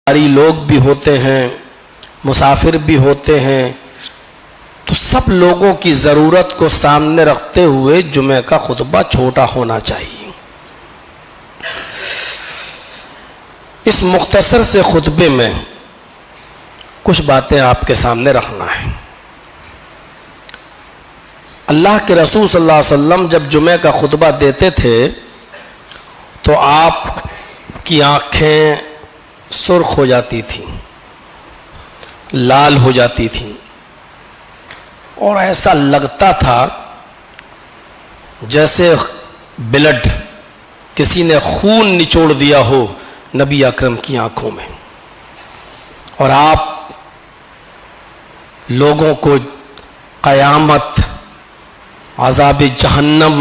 بیماری لوگ بھی ہوتے ہیں، مسافر بھی ہوتے ہیں، تو سب لوگوں کی ضرورت کو سامنے رکھتے ہوئے جمعہ کا خطبہ چھوٹا ہونا چاہیے۔ اس مختصر سے خطبے میں کچھ باتیں آپ کے سامنے رکھنا ہے۔ اللہ کے رسول صلی اللہ علیہ وسلم جب جمعہ کا خطبہ دیتے تھے تو آپ کی آنکھیں سرخ ہو جاتی تھیں، لال ہو جاتی تھیں، اور ایسا لگتا تھا جیسے بلڈ، کسی نے خون نچوڑ دیا ہو نبی اکرم کی آنکھوں میں، اور آپ لوگوں کو قیامت، عذاب جہنم،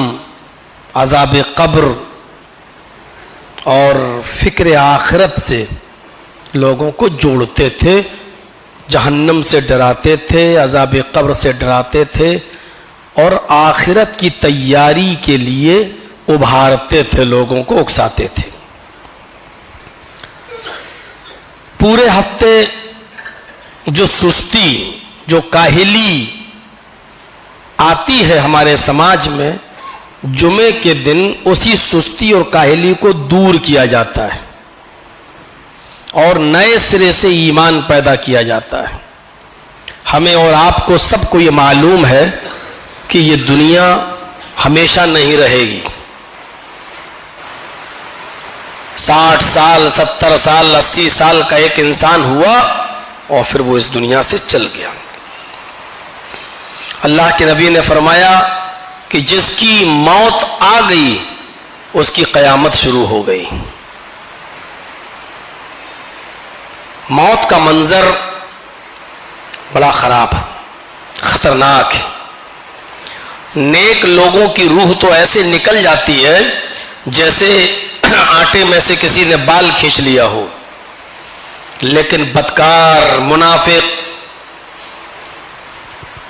عذاب قبر اور فکر آخرت سے لوگوں کو جوڑتے تھے، جہنم سے ڈراتے تھے، عذاب قبر سے ڈراتے تھے، اور آخرت کی تیاری کے لیے ابھارتے تھے، لوگوں کو اکساتے تھے۔ پورے ہفتے جو سستی، جو کاہلی آتی ہے ہمارے سماج میں، جمعے کے دن اسی سستی اور کاہلی کو دور کیا جاتا ہے اور نئے سرے سے ایمان پیدا کیا جاتا ہے۔ ہمیں اور آپ کو سب کو یہ معلوم ہے کہ یہ دنیا ہمیشہ نہیں رہے گی۔ 60 سال، 70 سال، 80 سال کا ایک انسان ہوا اور پھر وہ اس دنیا سے چل گیا۔ اللہ کے نبی نے فرمایا کہ جس کی موت آ گئی اس کی قیامت شروع ہو گئی۔ موت کا منظر بڑا خراب، خطرناک ہے۔ نیک لوگوں کی روح تو ایسے نکل جاتی ہے جیسے آٹے میں سے کسی نے بال کھینچ لیا ہو، لیکن بدکار، منافق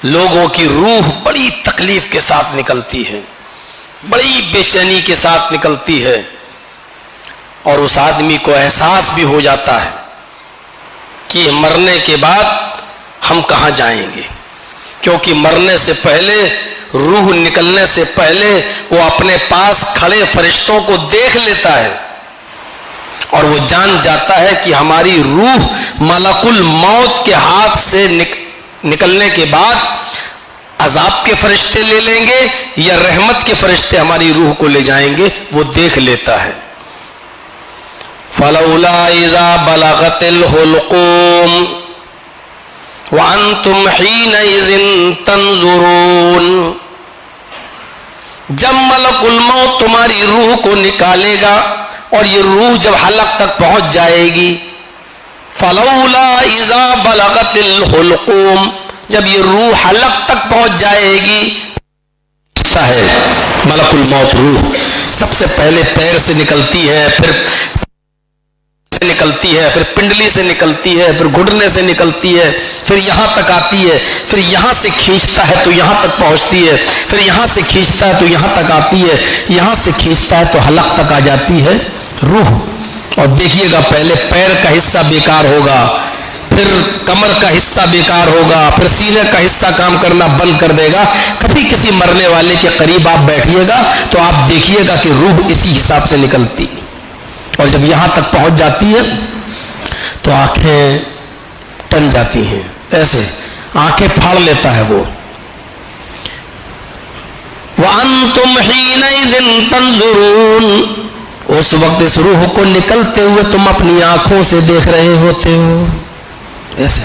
لوگوں کی روح بڑی تکلیف کے ساتھ نکلتی ہے، بڑی بے چینی کے ساتھ نکلتی ہے، اور اس آدمی کو احساس بھی ہو جاتا ہے کہ مرنے کے بعد ہم کہاں جائیں گے، کیونکہ مرنے سے پہلے، روح نکلنے سے پہلے وہ اپنے پاس کھڑے فرشتوں کو دیکھ لیتا ہے اور وہ جان جاتا ہے کہ ہماری روح ملک الموت کے ہاتھ سے نکلنے کے بعد عذاب کے فرشتے لے لیں گے یا رحمت کے فرشتے ہماری روح کو لے جائیں گے، وہ دیکھ لیتا ہے۔ فَلَوْلَا إِذَا بَلَغَتِ الْحُلْقُومَ وَأَنْتُمْ حِينَئِذٍ تَنْظُرُونَ، جب ملک الموت تمہاری روح کو نکالے گا اور یہ روح جب حلق تک پہنچ جائے گی، فَلَوْلَا إِذَا بَلَغَتِ الْحُلْقُومَ، جب یہ روح حلق تک پہنچ جائے گی، ہے ملک الموت روح سب سے پہلے پیر سے نکلتی ہے، پھر سے نکلتی ہے، پھر پنڈلی سے نکلتی ہے، پھر گھٹنے سے نکلتی ہے، پھر یہاں تک آتی ہے، پھر یہاں سے کھینچتا ہے تو یہاں تک پہنچتی ہے، پھر یہاں سے کھینچتا ہے تو یہاں تک آتی ہے، یہاں سے کھینچتا ہے تو حلق تک آ جاتی ہے روح۔ اور دیکھیے گا پہلے پیر کا حصہ بیکار ہوگا، پھر کمر کا حصہ بیکار ہوگا، پھر سینے کا حصہ کام کرنا بند کر دے گا۔ کبھی کسی مرنے والے کے قریب آپ بیٹھیے گا تو آپ دیکھیے گا کہ روح اسی حساب سے نکلتی، اور جب یہاں تک پہنچ جاتی ہے تو آنکھیں ٹن جاتی ہیں، ایسے آنکھیں پھاڑ لیتا ہے وہ۔ وَأَنْتُمْ حِينَئِذٍ تَنْظُرُونَ، اس وقت اس روح کو نکلتے ہوئے تم اپنی آنکھوں سے دیکھ رہے ہوتے ہو، ایسے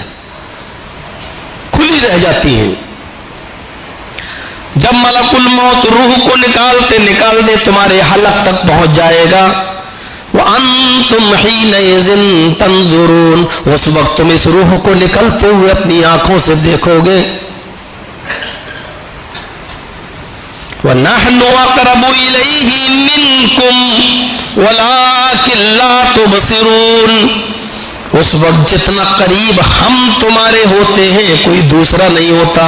کھلی رہ جاتی ہیں۔ جب ملک الموت روح کو نکالتے تمہارے حلق تک پہنچ جائے گا، وَأَنْتُمْ حِينَئِذٍ تَنْظُرُونَ، اس وقت تم اس روح کو نکلتے ہوئے اپنی آنکھوں سے دیکھو گے۔ وَنَحْنُ أَقْرَبُ إِلَيْهِ مِنْكُمْ وَلَكِنْ لَا تُبْصِرُونَ، اس وقت جتنا قریب ہم تمہارے ہوتے ہیں کوئی دوسرا نہیں ہوتا،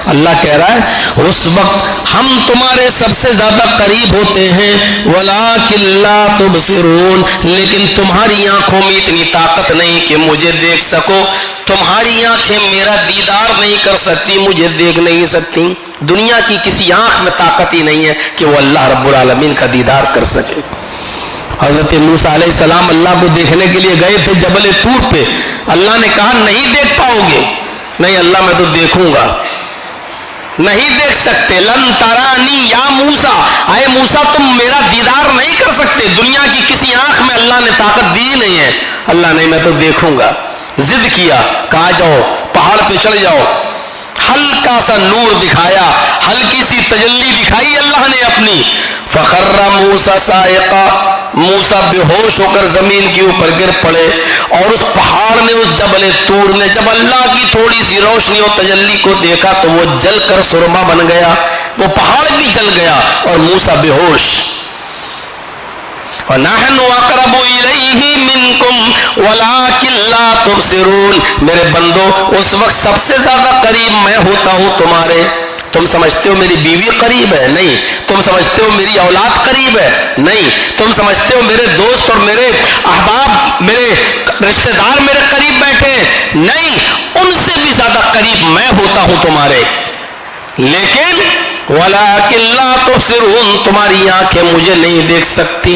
اللہ کہہ رہا ہے اس وقت ہم تمہارے سب سے زیادہ قریب ہوتے ہیں، وَلَٰكِن لَّا تُبْصِرُونَ، لیکن تمہاری آنکھوں میں اتنی طاقت نہیں کہ مجھے دیکھ سکو، تمہاری آنکھیں میرا دیدار نہیں کر سکتی، مجھے دیکھ نہیں سکتی، دنیا کی کسی آنکھ میں طاقت ہی نہیں ہے کہ وہ اللہ رب العالمین کا دیدار کر سکے۔ حضرت موسیٰ علیہ السلام اللہ کو دیکھنے کے لیے گئے تھے جبل طور پہ، اللہ نے کہا نہیں دیکھ پاؤ گے، نہیں اللہ میں تو دیکھوں گا، نہیں دیکھ سکتے، لن ترانی یا موسیٰ، اے موسیٰ تم میرا دیدار نہیں کر سکتے، دنیا کی کسی آنکھ میں اللہ نے طاقت دی نہیں ہے، اللہ نہیں میں تو دیکھوں گا۔ ضد کیا، کہا جاؤ پہاڑ پہ چڑھ جاؤ، ہلکا سا نور دکھایا، ہلکی سی تجلی دکھائی اللہ نے اپنی، فخر موسیٰ صاعقا، موسیٰ بے ہوش ہو کر زمین کے اوپر گر پڑے، اور اس پہاڑ نے، اس جبل طور نے جب اللہ کی تھوڑی سی روشنی اور تجلی کو دیکھا تو وہ جل کر سرما بن گیا، وہ پہاڑ بھی جل گیا اور موسیٰ بے ہوش۔ وَنَحْنُ أَقْرَبُ إِلَيْهِ مِنْكُمْ وَلَٰكِن لَّا تُبْصِرُونَ، میرے بندو اس وقت سب سے زیادہ قریب میں ہوتا ہوں تمہارے، تم سمجھتے ہو میری بیوی قریب ہے؟ نہیں۔ تم سمجھتے ہو میری اولاد قریب ہے؟ نہیں۔ تم سمجھتے ہو میرے دوست اور میرے احباب، میرے رشتہ دار میرے قریب بیٹھے؟ نہیں، ان سے بھی زیادہ قریب میں ہوتا ہوں تمہارے، لیکن وَلَٰكِن لَّا تُبْصِرُونَ، تمہاری آنکھیں مجھے نہیں دیکھ سکتی۔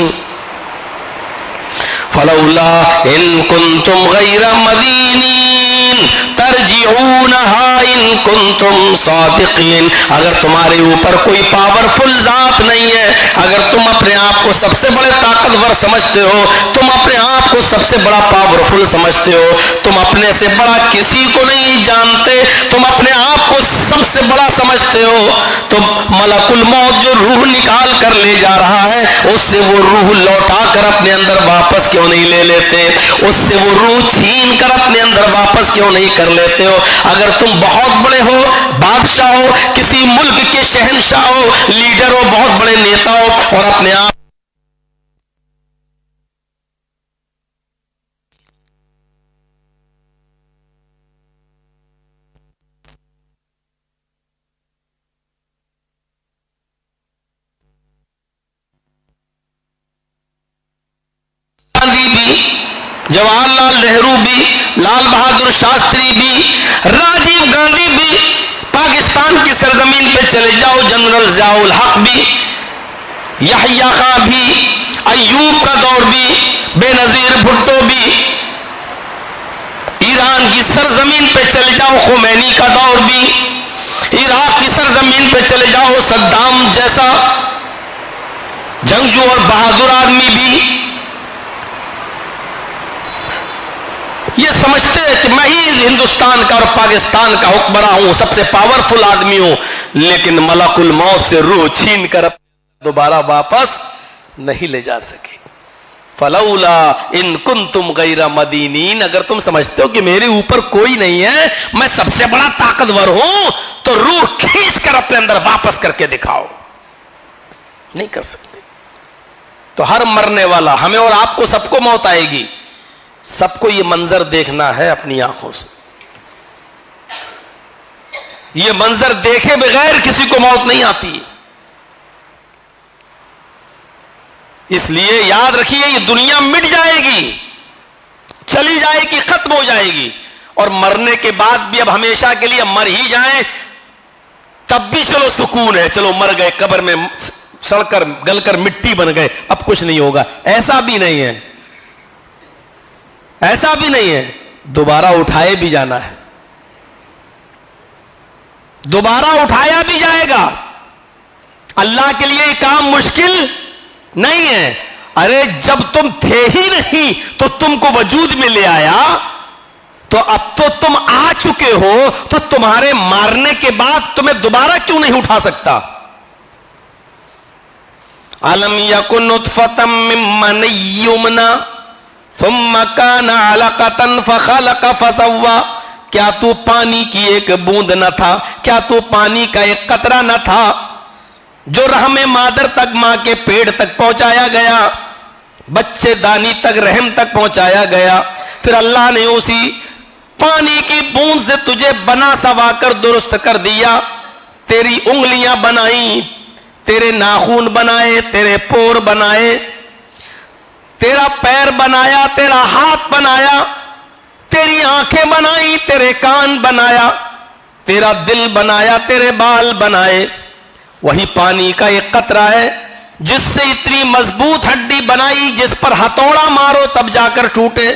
فَلَوْلَا إِن كُنتُمْ غَيْرَ مَدِينِينَ تَرْجِعُونَهَا إِن كُنتُمْ صَادِقِينَ، اگر تمہارے اوپر کوئی پاورفل ذات نہیں ہے، اگر تم اپنے آپ کو سب سے بڑے طاقتور سمجھتے ہو، تم اپنے آپ کو سب سے بڑا پاورفل سمجھتے ہو، تم اپنے سے بڑا کسی کو نہیں جانتے، تم اپنے آپ کو سب سے بڑا سمجھتے ہو، تو ملک الموت جو روح نکال کر لے جا رہا ہے اس سے وہ روح لوٹا کر اپنے اندر واپس کیوں نہیں لے لیتے؟ اس سے وہ روح چھین کر اپنے اندر واپس کیوں نہیں کر لیتے ہو؟ اگر تم بہت بڑے ہو، بادشاہ ہو، کسی ملک کے شہنشاہ ہو، لیڈر ہو، بہت بڑے نیتا ہو، اور اپنے آپ جواہر لال نہرو بھی، لال بہادر شاستری بھی، راجیو گاندھی بھی، پاکستان کی سرزمین پہ چلے جاؤ، جنرل ضیاء الحق بھی، یحییٰ خان بھی، ایوب کا دور بھی، بے نظیر بھٹو بھی، ایران کی سرزمین پہ چلے جاؤ، خمینی کا دور بھی، عراق کی سرزمین پہ چلے جاؤ، صدام جیسا جنگجو اور بہادر آدمی بھی، یہ سمجھتے ہیں کہ میں ہی ہندوستان کا اور پاکستان کا حکمراں ہوں، سب سے پاورفل آدمی ہوں، لیکن ملک الموت سے روح چھین کر دوبارہ واپس نہیں لے جا سکے۔ فلولا ان کنتم غیر مدینین، اگر تم سمجھتے ہو کہ میرے اوپر کوئی نہیں ہے، میں سب سے بڑا طاقتور ہوں، تو روح کھینچ کر اپنے اندر واپس کر کے دکھاؤ، نہیں کر سکتے۔ تو ہر مرنے والا، ہمیں اور آپ کو سب کو موت آئے گی، سب کو یہ منظر دیکھنا ہے اپنی آنکھوں سے، یہ منظر دیکھے بغیر کسی کو موت نہیں آتی، اس لیے یاد رکھیے یہ دنیا مٹ جائے گی، چلی جائے گی، ختم ہو جائے گی، اور مرنے کے بعد بھی اب ہمیشہ کے لیے مر ہی جائیں تب بھی چلو سکون ہے، چلو مر گئے، قبر میں سڑ کر گل کر مٹی بن گئے، اب کچھ نہیں ہوگا، ایسا بھی نہیں ہے، ایسا بھی نہیں ہے، دوبارہ اٹھائے بھی جانا ہے، دوبارہ اٹھایا بھی جائے گا، اللہ کے لیے یہ کام مشکل نہیں ہے۔ ارے جب تم تھے ہی نہیں تو تم کو وجود میں لے آیا، تو اب تو تم آ چکے ہو، تو تمہارے مارنے کے بعد تمہیں دوبارہ کیوں نہیں اٹھا سکتا؟ الم یکن نطفۃ من منی یمنی ثم کان علقۃ فخلق فسوی، کیا تو پانی کی ایک بوند نہ تھا، کیا تو پانی کا ایک قطرہ نہ تھا جو رحم مادر تک، ماں کے پیڑ تک پہنچایا گیا، بچے دانی تک، رحم تک پہنچایا گیا، پھر اللہ نے اسی پانی کی بوند سے تجھے بنا سوا کر درست کر دیا، تیری انگلیاں بنائی، تیرے ناخون بنائے، تیرے پور بنائے، تیرا پیر بنایا، تیرا ہاتھ بنایا، تیری آنکھیں بنائی، تیرے کان بنایا، تیرا دل بنایا، تیرے بال بنائے. وہی پانی کا ایک قطرہ ہے جس سے اتنی مضبوط ہڈی بنائی جس پر ہتھوڑا مارو تب جا کر ٹوٹے،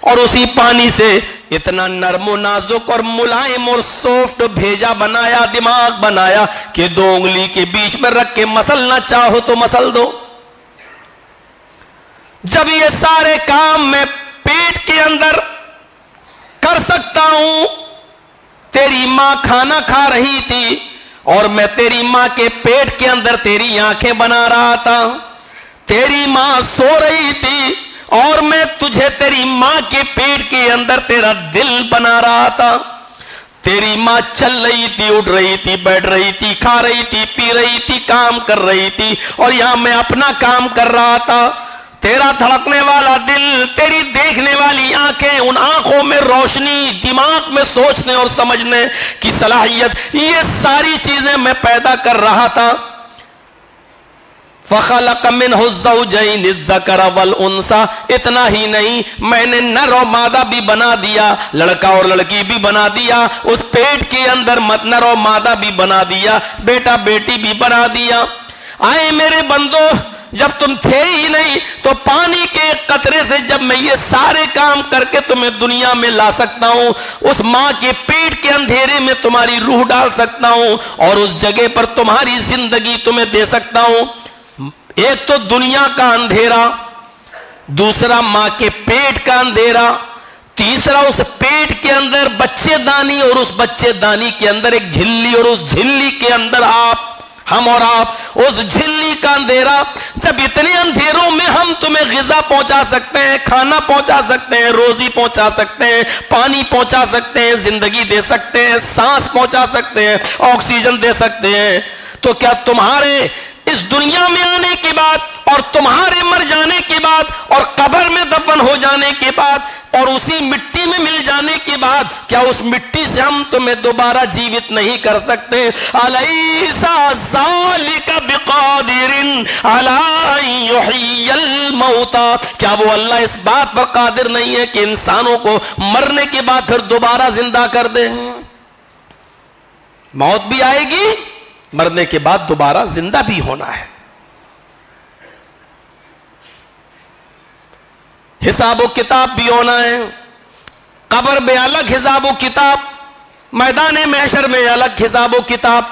اور اسی پانی سے اتنا نرم و نازک اور ملائم اور سافٹ بھیجا بنایا، دماغ بنایا کہ 2 انگلی کے بیچ میں رکھ کے مسلنا چاہو تو مسل دو. جب یہ سارے کام میں پیٹ کے اندر کر سکتا ہوں، تیری ماں کھانا کھا رہی تھی اور میں تیری ماں کے پیٹ کے اندر تیری آنکھیں بنا رہا تھا، تیری ماں سو رہی تھی اور میں تجھے تیری ماں کے پیٹ کے اندر تیرا دل بنا رہا تھا، تیری ماں چل رہی تھی، اٹھ رہی تھی، بیٹھ رہی تھی، کھا رہی تھی، پی رہی تھی، کام کر رہی تھی، اور یہاں میں اپنا کام کر رہا تھا. تیرا دھڑکنے والا دل، تیری دیکھنے والی آنکھیں، ان آنکھوں میں روشنی، دماغ میں سوچنے اور سمجھنے کی صلاحیت، یہ ساری چیزیں میں پیدا کر رہا تھا. فَخَلَقَ مِنْهُ الزَّوْجَيْنِ الذَّكَرَ وَالْأُنثَى. اتنا ہی نہیں، میں نے نر و مادہ بھی بنا دیا، لڑکا اور لڑکی بھی بنا دیا، اس پیٹ کے اندر نر و مادہ بھی بنا دیا، بیٹا بیٹی بھی بنا دیا. آئے میرے بندو، جب تم تھے ہی نہیں تو پانی کے قطرے سے جب میں یہ سارے کام کر کے تمہیں دنیا میں لا سکتا ہوں، اس ماں کے پیٹ کے اندھیرے میں تمہاری روح ڈال سکتا ہوں اور اس جگہ پر تمہاری زندگی تمہیں دے سکتا ہوں. ایک تو دنیا کا اندھیرا، دوسرا ماں کے پیٹ کا اندھیرا، تیسرا اس پیٹ کے اندر بچے دانی اور اس بچے دانی کے اندر ایک جھلی، اور اس جھلی کے اندر ہم اور آپ، اس جھلی کا اندھیرا. جب اتنے اندھیروں میں ہم تمہیں غذا پہنچا سکتے ہیں، کھانا پہنچا سکتے ہیں، روزی پہنچا سکتے ہیں، پانی پہنچا سکتے ہیں، زندگی دے سکتے ہیں، سانس پہنچا سکتے ہیں، آکسیجن دے سکتے ہیں، تو کیا تمہارے اس دنیا میں آنے کے بعد اور تمہارے مر جانے کے بعد اور قبر میں دفن ہو جانے کے بعد اور اسی مٹی میں مل جانے کے بعد کیا اس مٹی سے ہم تمہیں دوبارہ جیوت نہیں کر سکتے؟ الیس ذالک بقادر علی ان یحیی الموتى. کیا وہ اللہ اس بات پر قادر نہیں ہے کہ انسانوں کو مرنے کے بعد پھر دوبارہ زندہ کر دے؟ موت بھی آئے گی، مرنے کے بعد دوبارہ زندہ بھی ہونا ہے. حساب و کتاب بھی ہونا ہے، قبر میں الگ حساب و کتاب، میدان محشر میں الگ حساب و کتاب.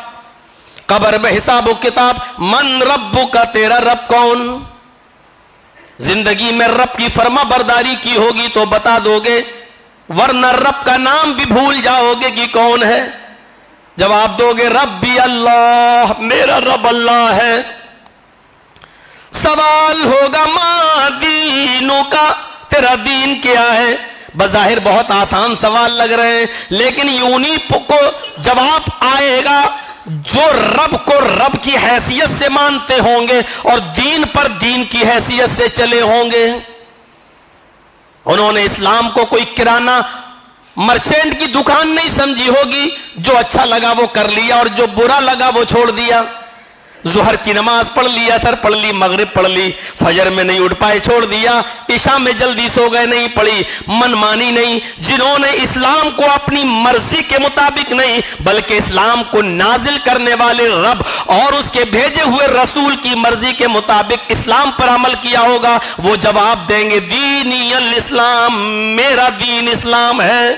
قبر میں حساب و کتاب، من ربک، تیرا رب کون؟ زندگی میں رب کی فرما برداری کی ہوگی تو بتا دو گے، ورنہ رب کا نام بھی بھول جاؤ گے کہ کون ہے. جواب دو گے ربی اللہ، میرا رب اللہ ہے. سوال ہوگا ما دینوں کا، تیرا دین کیا ہے؟ بظاہر بہت آسان سوال لگ رہے ہیں، لیکن یونی کو جواب آئے گا جو رب کو رب کی حیثیت سے مانتے ہوں گے اور دین پر دین کی حیثیت سے چلے ہوں گے. انہوں نے اسلام کو کوئی کرانہ مرچینٹ کی دکان نہیں سمجھی ہوگی، جو اچھا لگا وہ کر لیا اور جو برا لگا وہ چھوڑ دیا. ظہر کی نماز پڑھ لی، عصر پڑھ لی، مغرب پڑھ لی، فجر میں نہیں اٹھ پائے چھوڑ دیا، عشاء میں جلدی سو گئے نہیں پڑھی، من مانی نہیں. جنہوں نے اسلام کو اپنی مرضی کے مطابق نہیں بلکہ اسلام کو نازل کرنے والے رب اور اس کے بھیجے ہوئے رسول کی مرضی کے مطابق اسلام پر عمل کیا ہوگا، وہ جواب دیں گے دینی الاسلام، میرا دین اسلام ہے.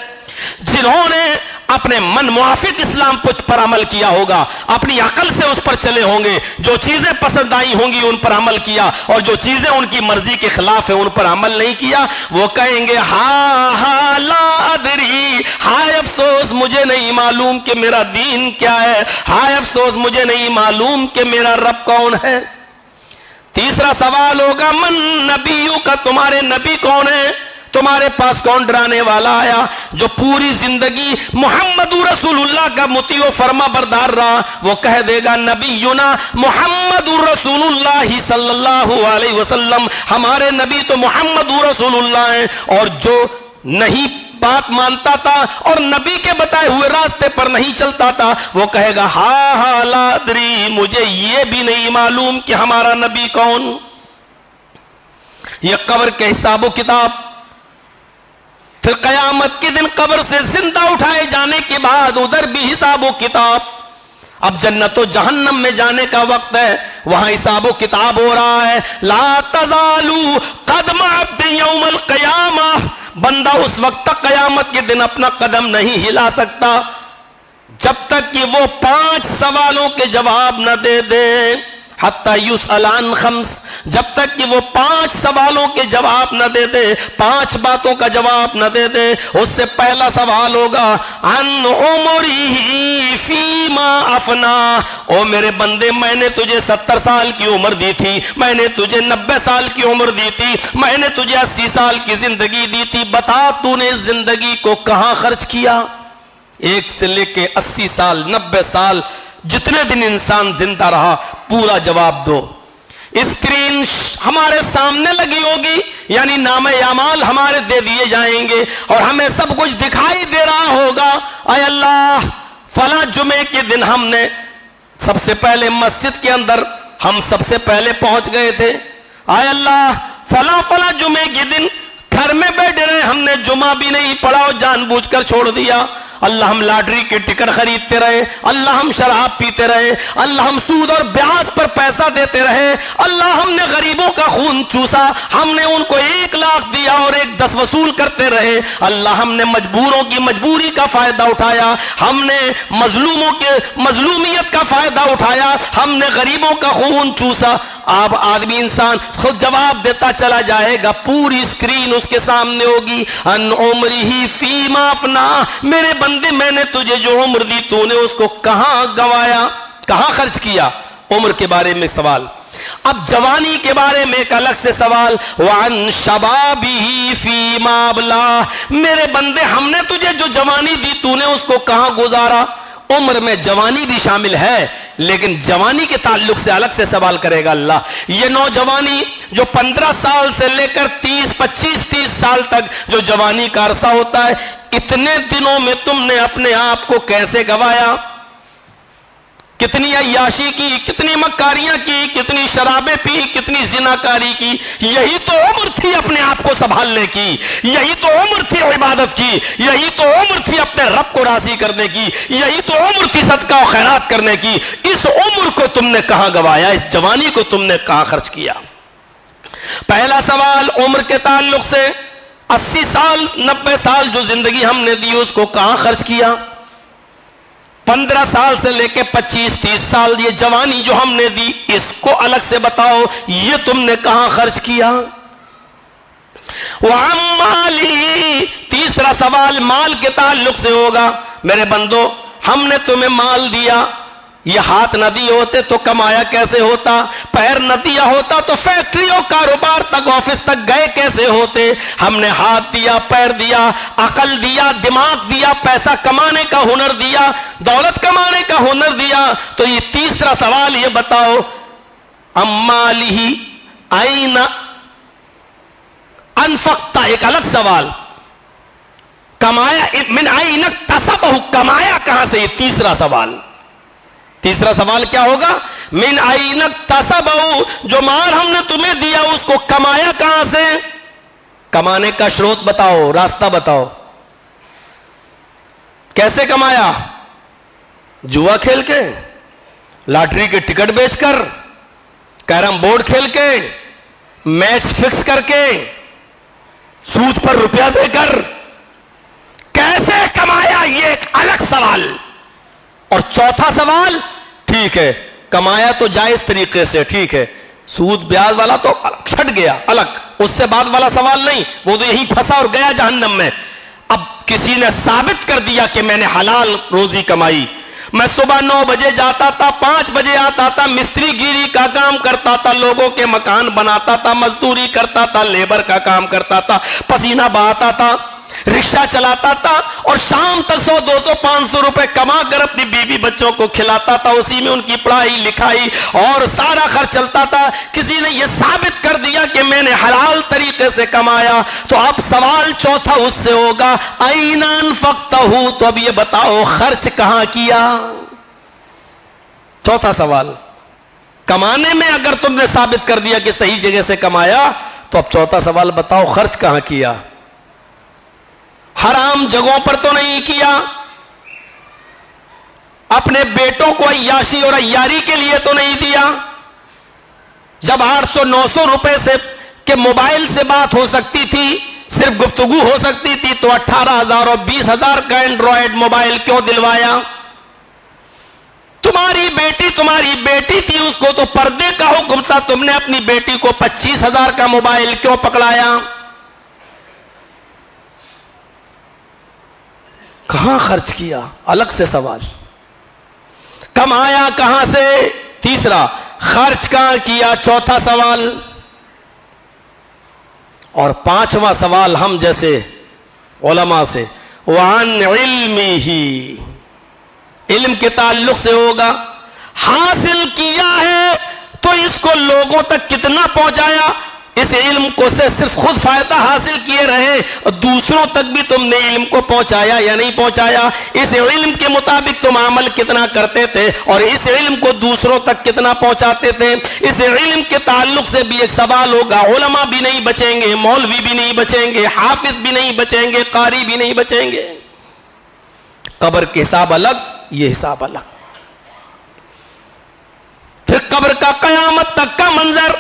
جنہوں نے اپنے من موافق اسلام پر عمل کیا ہوگا، اپنی عقل سے اس پر چلے ہوں گے، جو چیزیں پسند آئی ہوں گی ان پر عمل کیا اور جو چیزیں ان کی مرضی کے خلاف ہیں ان پر عمل نہیں کیا، وہ کہیں گے ہاں لا ادری، ہائے افسوس مجھے نہیں معلوم کہ میرا دین کیا ہے، ہائے افسوس مجھے نہیں معلوم کہ میرا رب کون ہے. تیسرا سوال ہوگا من نبیوں کا، تمہارے نبی کون ہے؟ تمہارے پاس کون ڈرانے والا آیا جو پوری زندگی محمد رسول اللہ کا مطیع و فرما بردار رہا؟ وہ کہہ دے گا نبینا محمد رسول اللہ صلی اللہ علیہ وسلم، ہمارے نبی تو محمد رسول اللہ ہیں. اور جو نہیں بات مانتا تھا اور نبی کے بتائے ہوئے راستے پر نہیں چلتا تھا، وہ کہے گا ہاں لا ادری، مجھے یہ بھی نہیں معلوم کہ ہمارا نبی کون۔ یہ قبر کے حساب و کتاب، پھر قیامت کے دن قبر سے زندہ اٹھائے جانے کے بعد ادھر بھی حساب و کتاب۔ اب جنت و جہنم میں جانے کا وقت ہے، وہاں حساب و کتاب ہو رہا ہے۔ لا تزالو قدم عبد یوم القیامہ، بندہ اس وقت تک قیامت کے دن اپنا قدم نہیں ہلا سکتا جب تک کہ وہ 5 سوالوں کے جواب نہ دے دے۔ حتی یسأل عن خمس، جب تک کہ وہ 5 سوالوں کے جواب نہ دے دے، 5 باتوں کا جواب نہ دے دے۔ اس سے پہلا سوال ہوگا عن عمرہ فیما افنا، او میرے بندے میں نے تجھے 70 سال کی عمر دی تھی، میں نے تجھے 90 سال کی عمر دی تھی، میں نے تجھے 80 سال کی زندگی دی تھی، بتا تو نے اس زندگی کو کہاں خرچ کیا؟ 1 سے لے کے 80 سال 90 سال جتنے دن انسان زندہ رہا پورا جواب دو۔ اسکرین ہمارے سامنے لگی ہوگی، یعنی نامہ اعمال ہمارے دے دیے جائیں گے اور ہمیں سب کچھ دکھائی دے رہا ہوگا۔ اے اللہ، فلاں جمعے کے دن ہم نے سب سے پہلے مسجد کے اندر ہم سب سے پہلے پہنچ گئے تھے۔ اے اللہ، فلاں جمعے کے دن گھر میں بیٹھے رہے، ہم نے جمعہ بھی نہیں پڑھا اور جان بوجھ کر چھوڑ دیا۔ اللہ ہم لاٹری کے ٹکٹ خریدتے رہے، اللہ ہم شراب پیتے رہے، اللہ ہم سود اور بیاج پر پیسہ دیتے رہے، اللہ ہم نے غریبوں کا خون چوسا، ہم نے ان کو 1 لاکھ دیا اور 10 وصول کرتے رہے، اللہ ہم نے مجبوروں کی مجبوری کا فائدہ اٹھایا، ہم نے مظلوموں کے مظلومیت کا فائدہ اٹھایا، ہم نے غریبوں کا خون چوسا۔ اب آدمی انسان خود جواب دیتا چلا جائے گا، پوری اسکرین اس کے سامنے ہوگی۔ ان عمرہ فیما افنا، میرے بندے میں نے تجھے جو عمر دی تو نے اس کو کہاں گوایا، کہاں خرچ کیا؟ عمر کے بارے میں سوال۔ اب جوانی کے بارے میں ایک الگ سے سوال، وعن شبابہ فیما ابلا، میرے بندے ہم نے تجھے جو جوانی دی تو نے اس کو کہاں گزارا؟ عمر میں جوانی بھی شامل ہے، لیکن جوانی کے تعلق سے الگ سے سوال کرے گا اللہ۔ یہ نوجوانی جو 15 سال سے لے کر 30 سال تک جو جوانی کا عرصہ ہوتا ہے، اتنے دنوں میں تم نے اپنے آپ کو کیسے گوایا؟ کتنی عیاشی کی، کتنی مکاریاں کی، کتنی شرابیں پی، کتنی زناکاری کی؟ یہی تو عمر تھی اپنے آپ کو سنبھالنے کی، یہی تو عمر تھی عبادت کی، یہی تو عمر تھی اپنے رب کو راضی کرنے کی، یہی تو عمر تھی صدقہ و خیرات کرنے کی۔ اس عمر کو تم نے کہاں گوایا؟ اس جوانی کو تم نے کہاں خرچ کیا؟ پہلا سوال عمر کے تعلق سے، 80 سال 90 سال جو زندگی ہم نے دی اس کو کہاں خرچ کیا؟ 15 سال سے لے کے 25-30 سال یہ جوانی جو ہم نے دی اس کو الگ سے بتاؤ، یہ تم نے کہاں خرچ کیا؟ وَعَمْ مَالِهِ، تیسرا سوال مال کے تعلق سے ہوگا۔ میرے بندو، ہم نے تمہیں مال دیا، یہ ہاتھ نہ دیے ہوتے تو کمایا کیسے ہوتا؟ پیر نہ دیا ہوتا تو فیکٹری اور کاروبار تک، آفس تک گئے کیسے ہوتے؟ ہم نے ہاتھ دیا، پیر دیا، عقل دیا، دماغ دیا، پیسہ کمانے کا ہنر دیا، دولت کمانے کا ہنر دیا۔ تو یہ تیسرا سوال یہ بتاؤ، امالہ این انفقتا، ایک الگ سوال، کمایا من این اکتسبہ، کمایا کہاں سے؟ یہ تیسرا سوال۔ تیسرا سوال کیا ہوگا؟ من این اکتسبہ، جو مال ہم نے تمہیں دیا اس کو کمایا کہاں سے؟ کمانے کا شروط بتاؤ، راستہ بتاؤ، کیسے کمایا؟ جوا کھیل کے، لاٹری کے ٹکٹ بیچ کر، کیرم بورڈ کھیل کے، میچ فکس کر کے، سود پر روپیہ دے کر، کیسے کمایا؟ یہ ایک الگ سوال۔ اور چوتھا سوال، ٹھیک ہے کمایا تو جائز طریقے سے، ٹھیک ہے، سود بیاج والا تو چھٹ گیا الگ، اس سے بعد والا سوال نہیں، وہ تو یہی پھنسا اور گیا جہنم میں۔ اب کسی نے ثابت کر دیا کہ میں نے حلال روزی کمائی، میں صبح 9 بجے جاتا تھا، 5 بجے آتا تھا، مستری گیری کا کام کرتا تھا، لوگوں کے مکان بناتا تھا، مزدوری کرتا تھا، لیبر کا کام کرتا تھا، پسینہ بہاتا تھا، رکشہ چلاتا تھا اور شام تک 100 200 500 روپے کما کر اپنی بیوی بچوں کو کھلاتا تھا, اسی میں ان کی پڑھائی لکھائی اور سارا خرچ چلتا تھا. کسی نے یہ ثابت کر دیا کہ میں نے حلال طریقے سے کمایا, تو اب سوال چوتھا اس سے ہوگا اَيْنَ أَنفَقْتَهُ, تو اب یہ بتاؤ خرچ کہاں کیا. چوتھا سوال, کمانے میں اگر تم نے ثابت کر دیا کہ صحیح جگہ سے کمایا, تو اب چوتھا سوال بتاؤ خرچ کہاں کیا. حرام جگہوں پر تو نہیں کیا, اپنے بیٹوں کو عیاشی اور عیاری کے لیے تو نہیں دیا. جب 800 900 روپے سے کہ موبائل سے بات ہو سکتی تھی, صرف گفتگو ہو سکتی تھی, تو 18,000 اور 20,000 کا اینڈرائڈ موبائل کیوں دلوایا. تمہاری بیٹی تھی, اس کو تو پردے کا حکم تھا, تم نے اپنی بیٹی کو 25,000 کا موبائل کیوں پکڑایا. کہاں خرچ کیا, الگ سے سوال. کمایا کہاں سے, تیسرا. خرچ کہاں کیا, چوتھا سوال. اور پانچواں سوال ہم جیسے علماء سے, وَعَنْ عِلْمِهِ, علم کے تعلق سے ہوگا. حاصل کیا ہے تو اس کو لوگوں تک کتنا پہنچایا. اس علم کو سے صرف خود فائدہ حاصل کیے رہے, اور دوسروں تک بھی تم نے علم کو پہنچایا یا نہیں پہنچایا. اس علم کے مطابق تم عمل کتنا کرتے تھے, اور اس علم کو دوسروں تک کتنا پہنچاتے تھے. اس علم کے تعلق سے بھی ایک سوال ہوگا. علماء بھی نہیں بچیں گے, مولوی بھی نہیں بچیں گے, حافظ بھی نہیں بچیں گے, قاری بھی نہیں بچیں گے. قبر کے حساب الگ, یہ حساب الگ. پھر قبر کا قیامت تک کا منظر.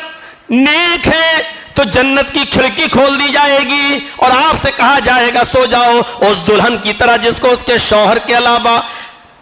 نیک ہے تو جنت کی کھڑکی کھول دی جائے گی, اور آپ سے کہا جائے گا سو جاؤ اس دلہن کی طرح جس کو اس کے شوہر کے علاوہ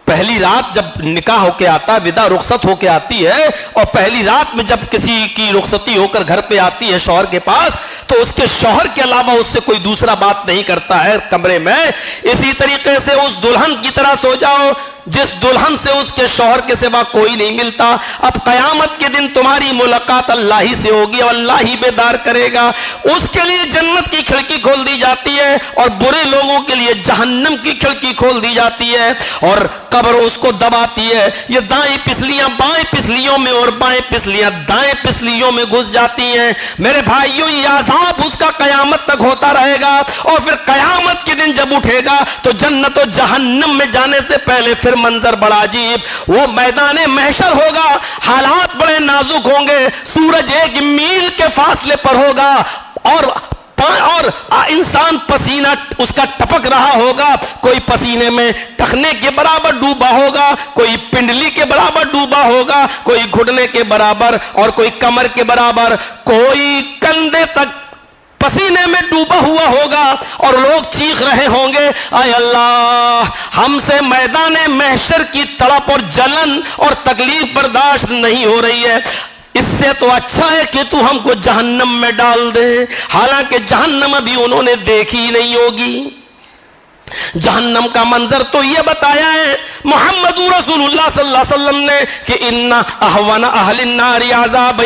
پہلی رات جب نکاح ہو کے آتا, ودا رخصت ہو کے آتی ہے, اور پہلی رات میں جب کسی کی رخصتی ہو کر گھر پہ آتی ہے شوہر کے پاس, تو اس کے شوہر کے علاوہ اس سے کوئی دوسرا بات نہیں کرتا ہے کمرے میں. اسی طریقے سے اس دلہن کی طرح سو جاؤ جس دلہن سے اس کے شوہر کے سوا کوئی نہیں ملتا. اب قیامت کے دن تمہاری ملاقات اللہ ہی سے ہوگی, اور اللہ ہی بیدار کرے گا. اس کے لیے جنت کی کھڑکی کھول دی جاتی ہے, اور برے لوگوں کے لیے جہنم کی کھڑکی کھول دی جاتی ہے, اور قبر اس کو دباتی ہے. یہ دائیں پسلیاں بائیں پسلیوں میں, اور بائیں پسلیاں دائیں پسلیوں میں گھس جاتی ہیں. میرے بھائیوں, یہ عذاب اس کا قیامت تک ہوتا رہے گا, اور پھر قیامت کے دن جب اٹھے گا تو جنت و جہنم میں جانے سے پہلے پھر منظر بڑا عجیب. وہ میدان محشر ہوگا, حالات بڑے نازک ہوں گے. سورج 1 میل کے فاصلے پر ہوگا, اور انسان پسینہ اس کا ٹپک رہا ہوگا. کوئی پسینے میں ٹخنے کے برابر ڈوبا ہوگا, کوئی پنڈلی کے برابر ڈوبا ہوگا, کوئی گھٹنے کے برابر, اور کوئی کمر کے برابر, کوئی کندھے تک پسینے میں ڈوبا ہوا ہوگا. اور لوگ چیخ رہے ہوں گے, اے اللہ ہم سے میدان محشر کی تڑپ اور جلن اور تکلیف برداشت نہیں ہو رہی ہے, اس سے تو اچھا ہے کہ تو ہم کو جہنم میں ڈال دے. حالانکہ جہنم ابھی انہوں نے دیکھی ہی نہیں ہوگی. جہنم کا منظر تو یہ بتایا ہے محمد رسول اللہ صلی اللہ علیہ وسلم نے کہ ان احون اہل النار عذابا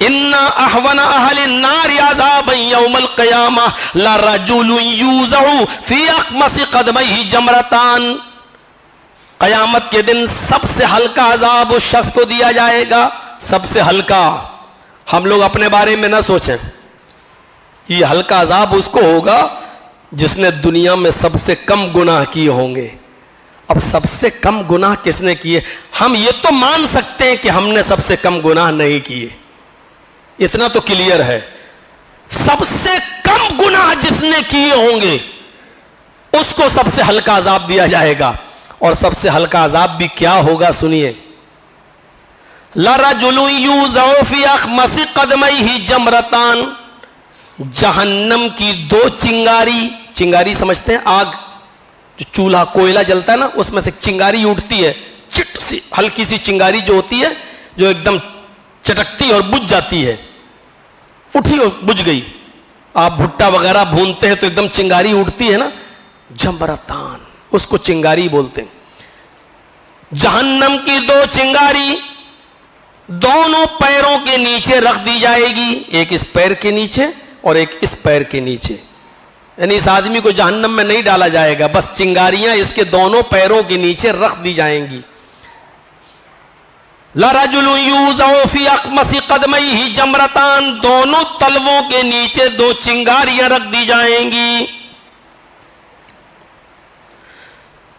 ان احون اہل النار عذابا یوم القیامہ لرجل یوزع فی اخمص قدمیہ جمرتان. قیامت کے دن سب سے ہلکا عذاب اس شخص کو دیا جائے گا, سب سے ہلکا. ہم لوگ اپنے بارے میں نہ سوچیں, یہ ہلکا عذاب اس کو ہوگا جس نے دنیا میں سب سے کم گناہ کیے ہوں گے. اب سب سے کم گناہ کس نے کیے؟ ہم یہ تو مان سکتے ہیں کہ ہم نے سب سے کم گناہ نہیں کیے, اتنا تو کلیئر ہے. سب سے کم گناہ جس نے کیے ہوں گے اس کو سب سے ہلکا عذاب دیا جائے گا. اور سب سے ہلکا عذاب بھی کیا ہوگا سنیے, لَرَجُلٌ يُوزَعُ فِي أَخْمَصِ قَدْمَيْهِ جَمْرَتان. جہنم کی 2 چنگاری, چنگاری سمجھتے ہیں آگ, جو چولہا کوئلہ جلتا ہے نا اس میں سے چنگاری اٹھتی ہے, چٹ سی ہلکی سی چنگاری جو ہوتی ہے جو ایک دم چٹکتی اور بجھ جاتی ہے, اٹھی اور بجھ گئی. آپ بھٹا وغیرہ بھونتے ہیں تو ایک دم چنگاری اٹھتی ہے نا, جمرتان اس کو چنگاری بولتے ہیں. جہنم کی 2 چنگاری دونوں پیروں کے نیچے رکھ دی جائے گی, ایک اس پیر کے نیچے اور ایک اس پیر کے نیچے. یعنی اس آدمی کو جہنم میں نہیں ڈالا جائے گا، بس چنگاریاں اس کے دونوں پیروں کے نیچے رکھ دی جائیں گی. لَرَجُلٌ يُوزَعُ فِي أَقْمَصِ قَدْمَيْهِ جَمْرَتَانِ، دونوں تلووں کے نیچے دو چنگاریاں رکھ دی جائیں گی.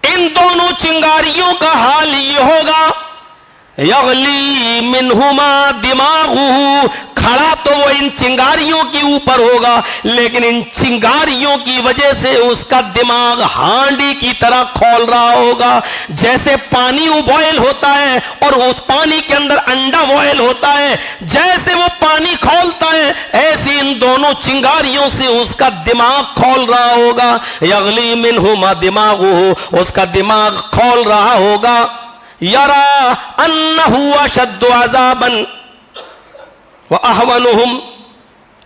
ان دونوں چنگاریوں کا حال یہ ہوگا، یغلی منہما دماغہ، کھڑا تو وہ ان چنگاریوں کے اوپر ہوگا لیکن ان چنگاریوں کی وجہ سے اس کا دماغ ہانڈی کی طرح کھول رہا ہوگا. جیسے پانی بوائل ہوتا ہے اور اس پانی کے اندر انڈا بوائل ہوتا ہے، جیسے وہ پانی کھولتا ہے ایسے ان دونوں چنگاریوں سے اس کا دماغ کھول رہا ہوگا. یغلی منہما دماغہ، اس کا دماغ کھول رہا ہوگا. یرا انہ اشد عذابا وَأَهْوَنُهُمْ،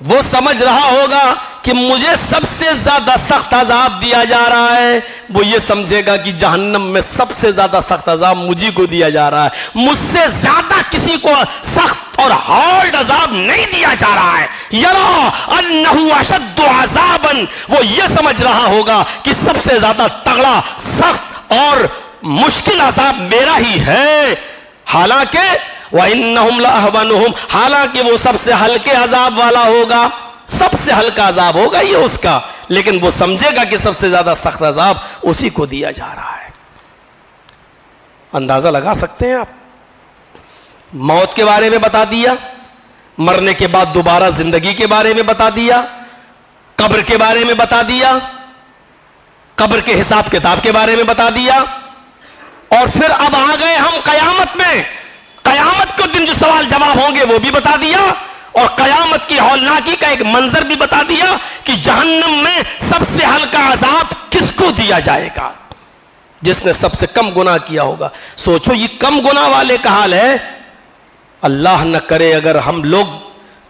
وہ سمجھ رہا ہوگا کہ مجھے سب سے زیادہ سخت عذاب دیا جا رہا ہے. وہ یہ سمجھے گا کہ جہنم میں سب سے زیادہ سخت عذاب مجھے کو دیا جا رہا ہے، مجھ سے زیادہ کسی کو سخت اور ہارڈ عذاب نہیں دیا جا رہا ہے. یرا انہ اشد عذابا، وہ یہ سمجھ رہا ہوگا کہ سب سے زیادہ تگڑا، سخت اور مشکل عذاب میرا ہی ہے. حالانکہ وَإِنَّهُمْ لَأَهْوَنُهُمْ، حالانکہ وہ سب سے ہلکے عذاب والا ہوگا، سب سے ہلکا عذاب ہوگا یہ اس کا، لیکن وہ سمجھے گا کہ سب سے زیادہ سخت عذاب اسی کو دیا جا رہا ہے. اندازہ لگا سکتے ہیں آپ؟ موت کے بارے میں بتا دیا، مرنے کے بعد دوبارہ زندگی کے بارے میں بتا دیا، قبر کے بارے میں بتا دیا، قبر کے حساب کتاب کے بارے میں بتا دیا، اور پھر اب آ گئے ہم قیامت میں. قیامت کے دن جو سوال جواب ہوں گے وہ بھی بتا دیا، اور قیامت کی ہولناکی کا ایک منظر بھی بتا دیا کہ جہنم میں سب سے ہلکا عذاب کس کو دیا جائے گا، جس نے سب سے کم گناہ کیا ہوگا. سوچو یہ کم گناہ والے کا حال ہے. اللہ نہ کرے اگر ہم لوگ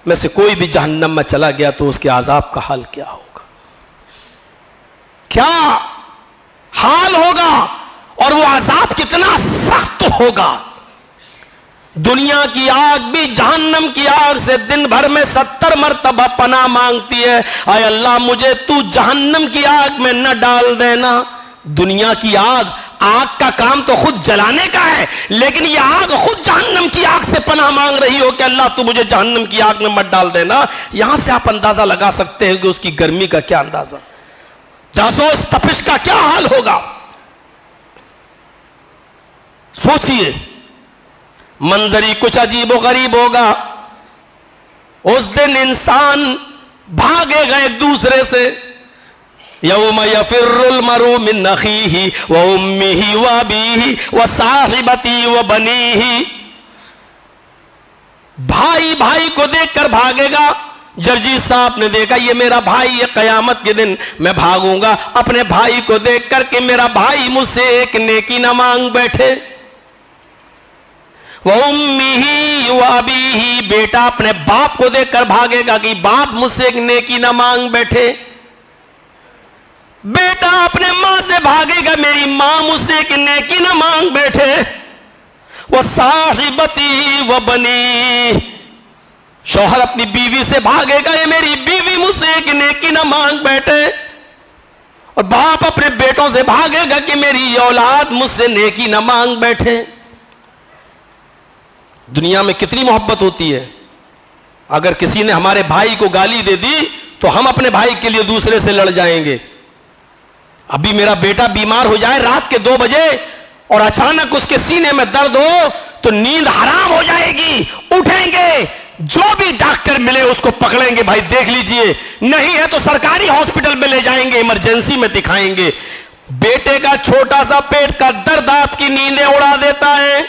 میں سے کوئی بھی جہنم میں چلا گیا تو اس کے عذاب کا حال کیا ہوگا، کیا حال ہوگا، اور وہ عذاب کتنا سخت ہوگا. دنیا کی آگ بھی جہنم کی آگ سے دن بھر میں 70 مرتبہ پناہ مانگتی ہے، اے اللہ مجھے تو جہنم کی آگ میں نہ ڈال دینا. دنیا کی آگ کا کام تو خود جلانے کا ہے، لیکن یہ آگ خود جہنم کی آگ سے پناہ مانگ رہی ہو کہ اللہ تو مجھے جہنم کی آگ میں مت ڈال دینا. یہاں سے آپ اندازہ لگا سکتے ہیں کہ اس کی گرمی کا کیا اندازہ، جاسوس تپش کا کیا حال ہوگا. سوچئے منظر ہی کچھ عجیب و غریب ہوگا. اس دن انسان بھاگے گا ایک دوسرے سے. یوم یفر المرء من اخیہ وامہ وابیہ وصاحبتہ وبنیہ، بھائی بھائی کو دیکھ کر بھاگے گا. جرجیت صاحب نے دیکھا یہ میرا بھائی ہے، قیامت کے دن میں بھاگوں گا اپنے بھائی کو دیکھ کر کہ میرا بھائی مجھ سے ایک نیکی نہ مانگ بیٹھے. وَأُمِّهِ وَأَبِيهِ، بیٹا اپنے باپ کو دیکھ کر بھاگے گا کہ باپ مجھ سے ایک نیکی نہ مانگ بیٹھے. بیٹا اپنے ماں سے بھاگے گا میری ماں مجھ سے ایک نیکی نہ مانگ بیٹھے. وَصَاحِبَتِهِ وَبَنِيهِ، شوہر اپنی بیوی سے بھاگے گا یہ میری بیوی مجھ سے ایک نیکی نہ مانگ بیٹھے. اور باپ اپنے بیٹوں سے بھاگے گا کہ میری اولاد مجھ سے نیکی نہ مانگ بیٹھے. دنیا میں کتنی محبت ہوتی ہے. اگر کسی نے ہمارے بھائی کو گالی دے دی تو ہم اپنے بھائی کے لیے دوسرے سے لڑ جائیں گے. ابھی میرا بیٹا بیمار ہو جائے رات کے 2 بجے اور اچانک اس کے سینے میں درد ہو تو نیند حرام ہو جائے گی. اٹھیں گے، جو بھی ڈاکٹر ملے اس کو پکڑیں گے، بھائی دیکھ لیجئے، نہیں ہے تو سرکاری ہاسپٹل میں لے جائیں گے، ایمرجنسی میں دکھائیں گے. بیٹے کا چھوٹا سا پیٹ کا درد آپ کی نیندیں اڑا دیتا ہے.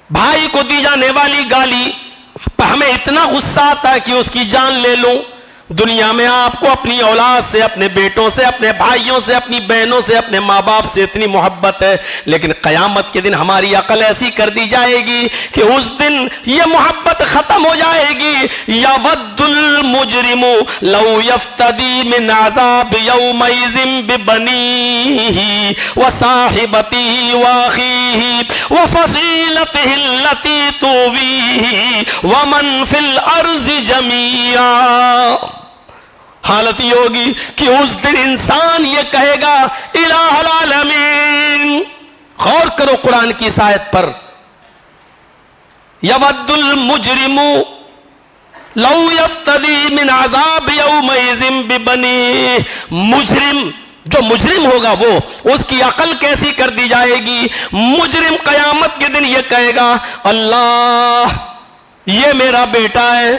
بھائی کو دی جانے والی گالی ہمیں اتنا غصہ آتا ہے کہ اس کی جان لے لوں. دنیا میں آپ کو اپنی اولاد سے، اپنے بیٹوں سے، اپنے بھائیوں سے، اپنی بہنوں سے، اپنے ماں باپ سے اتنی محبت ہے، لیکن قیامت کے دن ہماری عقل ایسی کر دی جائے گی کہ اس دن یہ محبت ختم ہو جائے گی. یود المجرم لو یفتدی من عذاب یومئذ ببنیہ وصاحبتہ واخیہ وفصیلتہ التی تؤویہ ومن فی الارض جمیعا. حالت یہ ہوگی کہ اس دن انسان یہ کہے گا الہ العالمین. غور کرو قرآن کی اس آیت پر. یود المجرم لو یفتدی من عذاب یومئذ ببنیہ. مجرم، جو مجرم ہوگا وہ، اس کی عقل کیسی کر دی جائے گی. مجرم قیامت کے دن یہ کہے گا اللہ یہ میرا بیٹا ہے،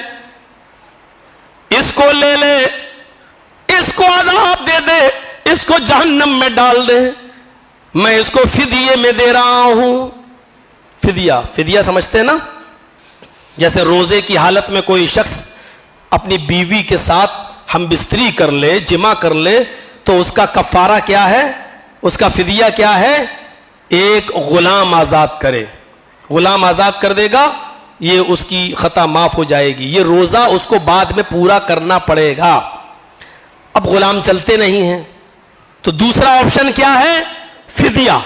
اس کو لے لے، اس کو عذاب دے دے، اس کو جہنم میں ڈال دے، میں اس کو فدیے میں دے رہا ہوں. فدیہ سمجھتے نا؟ جیسے روزے کی حالت میں کوئی شخص اپنی بیوی کے ساتھ ہم بستری کر لے، جمع کر لے، تو اس کا کفارہ کیا ہے، اس کا فدیہ کیا ہے؟ ایک غلام آزاد کرے. غلام آزاد کر دے گا، یہ اس کی خطا معاف ہو جائے گی. یہ روزہ اس کو بعد میں پورا کرنا پڑے گا. اب غلام چلتے نہیں ہیں تو دوسرا آپشن کیا ہے؟ فدیہ.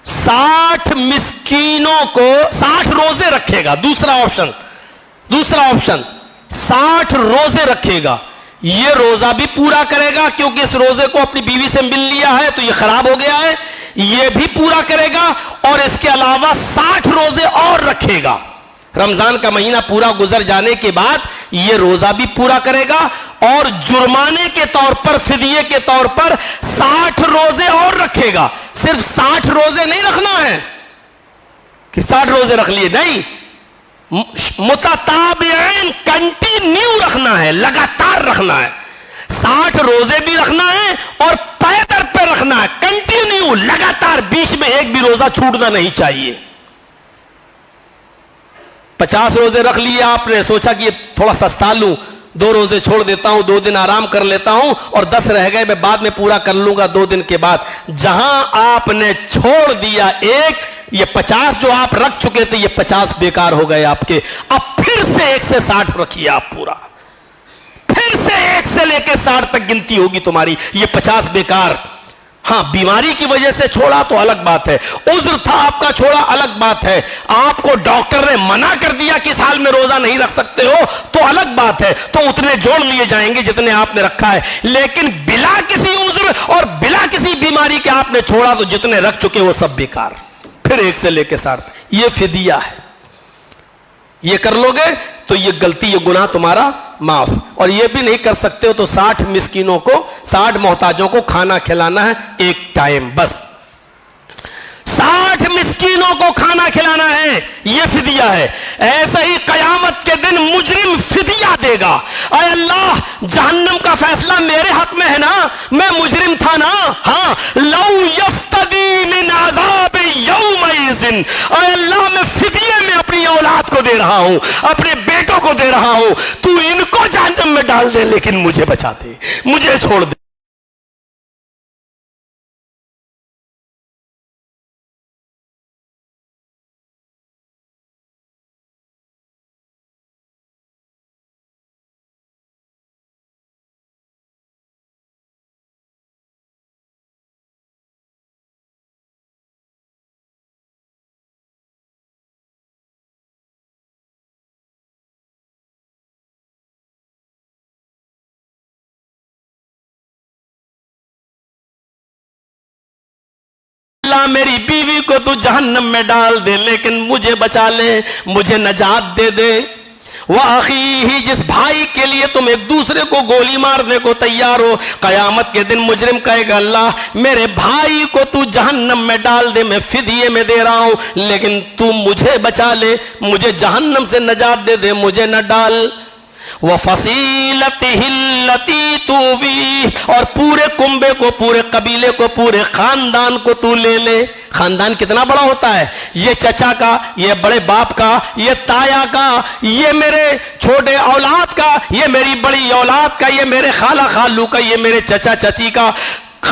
60 مسکینوں کو 60 روزے رکھے گا. دوسرا آپشن 60 روزے رکھے گا. یہ روزہ بھی پورا کرے گا کیونکہ اس روزے کو اپنی بیوی سے مل لیا ہے تو یہ خراب ہو گیا ہے. یہ بھی پورا کرے گا اور اس کے علاوہ 60 روزے اور رکھے گا. رمضان کا مہینہ پورا گزر جانے کے بعد یہ روزہ بھی پورا کرے گا اور جرمانے کے طور پر، فدیے کے طور پر 60 روزے اور رکھے گا. صرف 60 روزے نہیں رکھنا ہے کہ 60 روزے رکھ لیے، نہیں، متتابعین، کنٹینیو رکھنا ہے، لگاتار رکھنا ہے. 60 روزے بھی رکھنا ہے اور پے در پہ رکھنا ہے، کنٹینیو، لگاتار، بیچ میں ایک بھی روزہ چھوٹنا نہیں چاہیے. 50 روزے رکھ لیے آپ نے، سوچا کہ یہ تھوڑا سستا لوں، 2 روزے چھوڑ دیتا ہوں، 2 دن آرام کر لیتا ہوں اور 10 رہ گئے میں بعد میں پورا کر لوں گا 2 دن کے بعد. جہاں آپ نے چھوڑ دیا ایک، یہ 50 جو آپ رکھ چکے تھے یہ 50 بیکار ہو گئے آپ کے. اب پھر سے 1 سے 60 رکھیے آپ پورا، پھر سے 1 سے لے کے 60 تک گنتی ہوگی تمہاری. یہ 50 بیکار. ہاں بیماری کی وجہ سے چھوڑا تو الگ بات ہے، عذر تھا آپ کا چھوڑا الگ بات ہے، آپ کو ڈاکٹر نے منع کر دیا کہ سال میں روزہ نہیں رکھ سکتے ہو تو الگ بات ہے، تو اتنے جوڑ لیے جائیں گے جتنے آپ نے رکھا ہے. لیکن بلا کسی عذر اور بلا کسی بیماری کے آپ نے چھوڑا تو جتنے رکھ چکے وہ سب بیکار. پھر 1 سے لے کے 60. یہ فدیہ ہے. یہ کر لو گے تو یہ غلطی، یہ گناہ تمہارا معاف. اور یہ بھی نہیں کر سکتے ہو تو 60 مسکینوں کو، 60 محتاجوں کو کھانا کھلانا ہے ایک ٹائم بس. 60 مسکینوں کو کھانا کھلانا ہے، یہ فدیہ ہے. ایسا ہی قیامت کے دن مجرم فدیہ دے گا. اے اللہ جہنم کا فیصلہ میرے حق میں ہے نا، میں مجرم تھا نا. ہاں، لو یفتدی من عذاب یومئذ. اے اللہ میں فدیے میں اپنی اولاد کو دے رہا ہوں، اپنے بیٹوں کو دے رہا ہوں، تو ان کو جہنم میں ڈال دے لیکن مجھے بچا دے، مجھے چھوڑ دے. اللہ میری بیوی کو تو جہنم میں ڈال دے لیکن مجھے بچا لے، مجھے نجات دے دے. وَأَخِيهِ، جس بھائی کے لیے تم ایک دوسرے کو گولی مارنے کو تیار ہو، قیامت کے دن مجرم کہے گا اللہ میرے بھائی کو تو جہنم میں ڈال دے، میں فدیے میں دے رہا ہوں لیکن تو مجھے بچا لے، مجھے جہنم سے نجات دے دے، مجھے نہ ڈال. وَفَصِيلَتِهِ الَّتِي تُؤْوِيهِ، اور پورے کنبے کو، پورے قبیلے کو، پورے خاندان کو تو لے لے. خاندان کتنا بڑا ہوتا ہے، یہ چچا کا، یہ بڑے باپ کا، یہ تایا کا، یہ میرے چھوٹے اولاد کا، یہ میری بڑی اولاد کا، یہ میرے خالہ خالو کا، یہ میرے چچا چچی کا.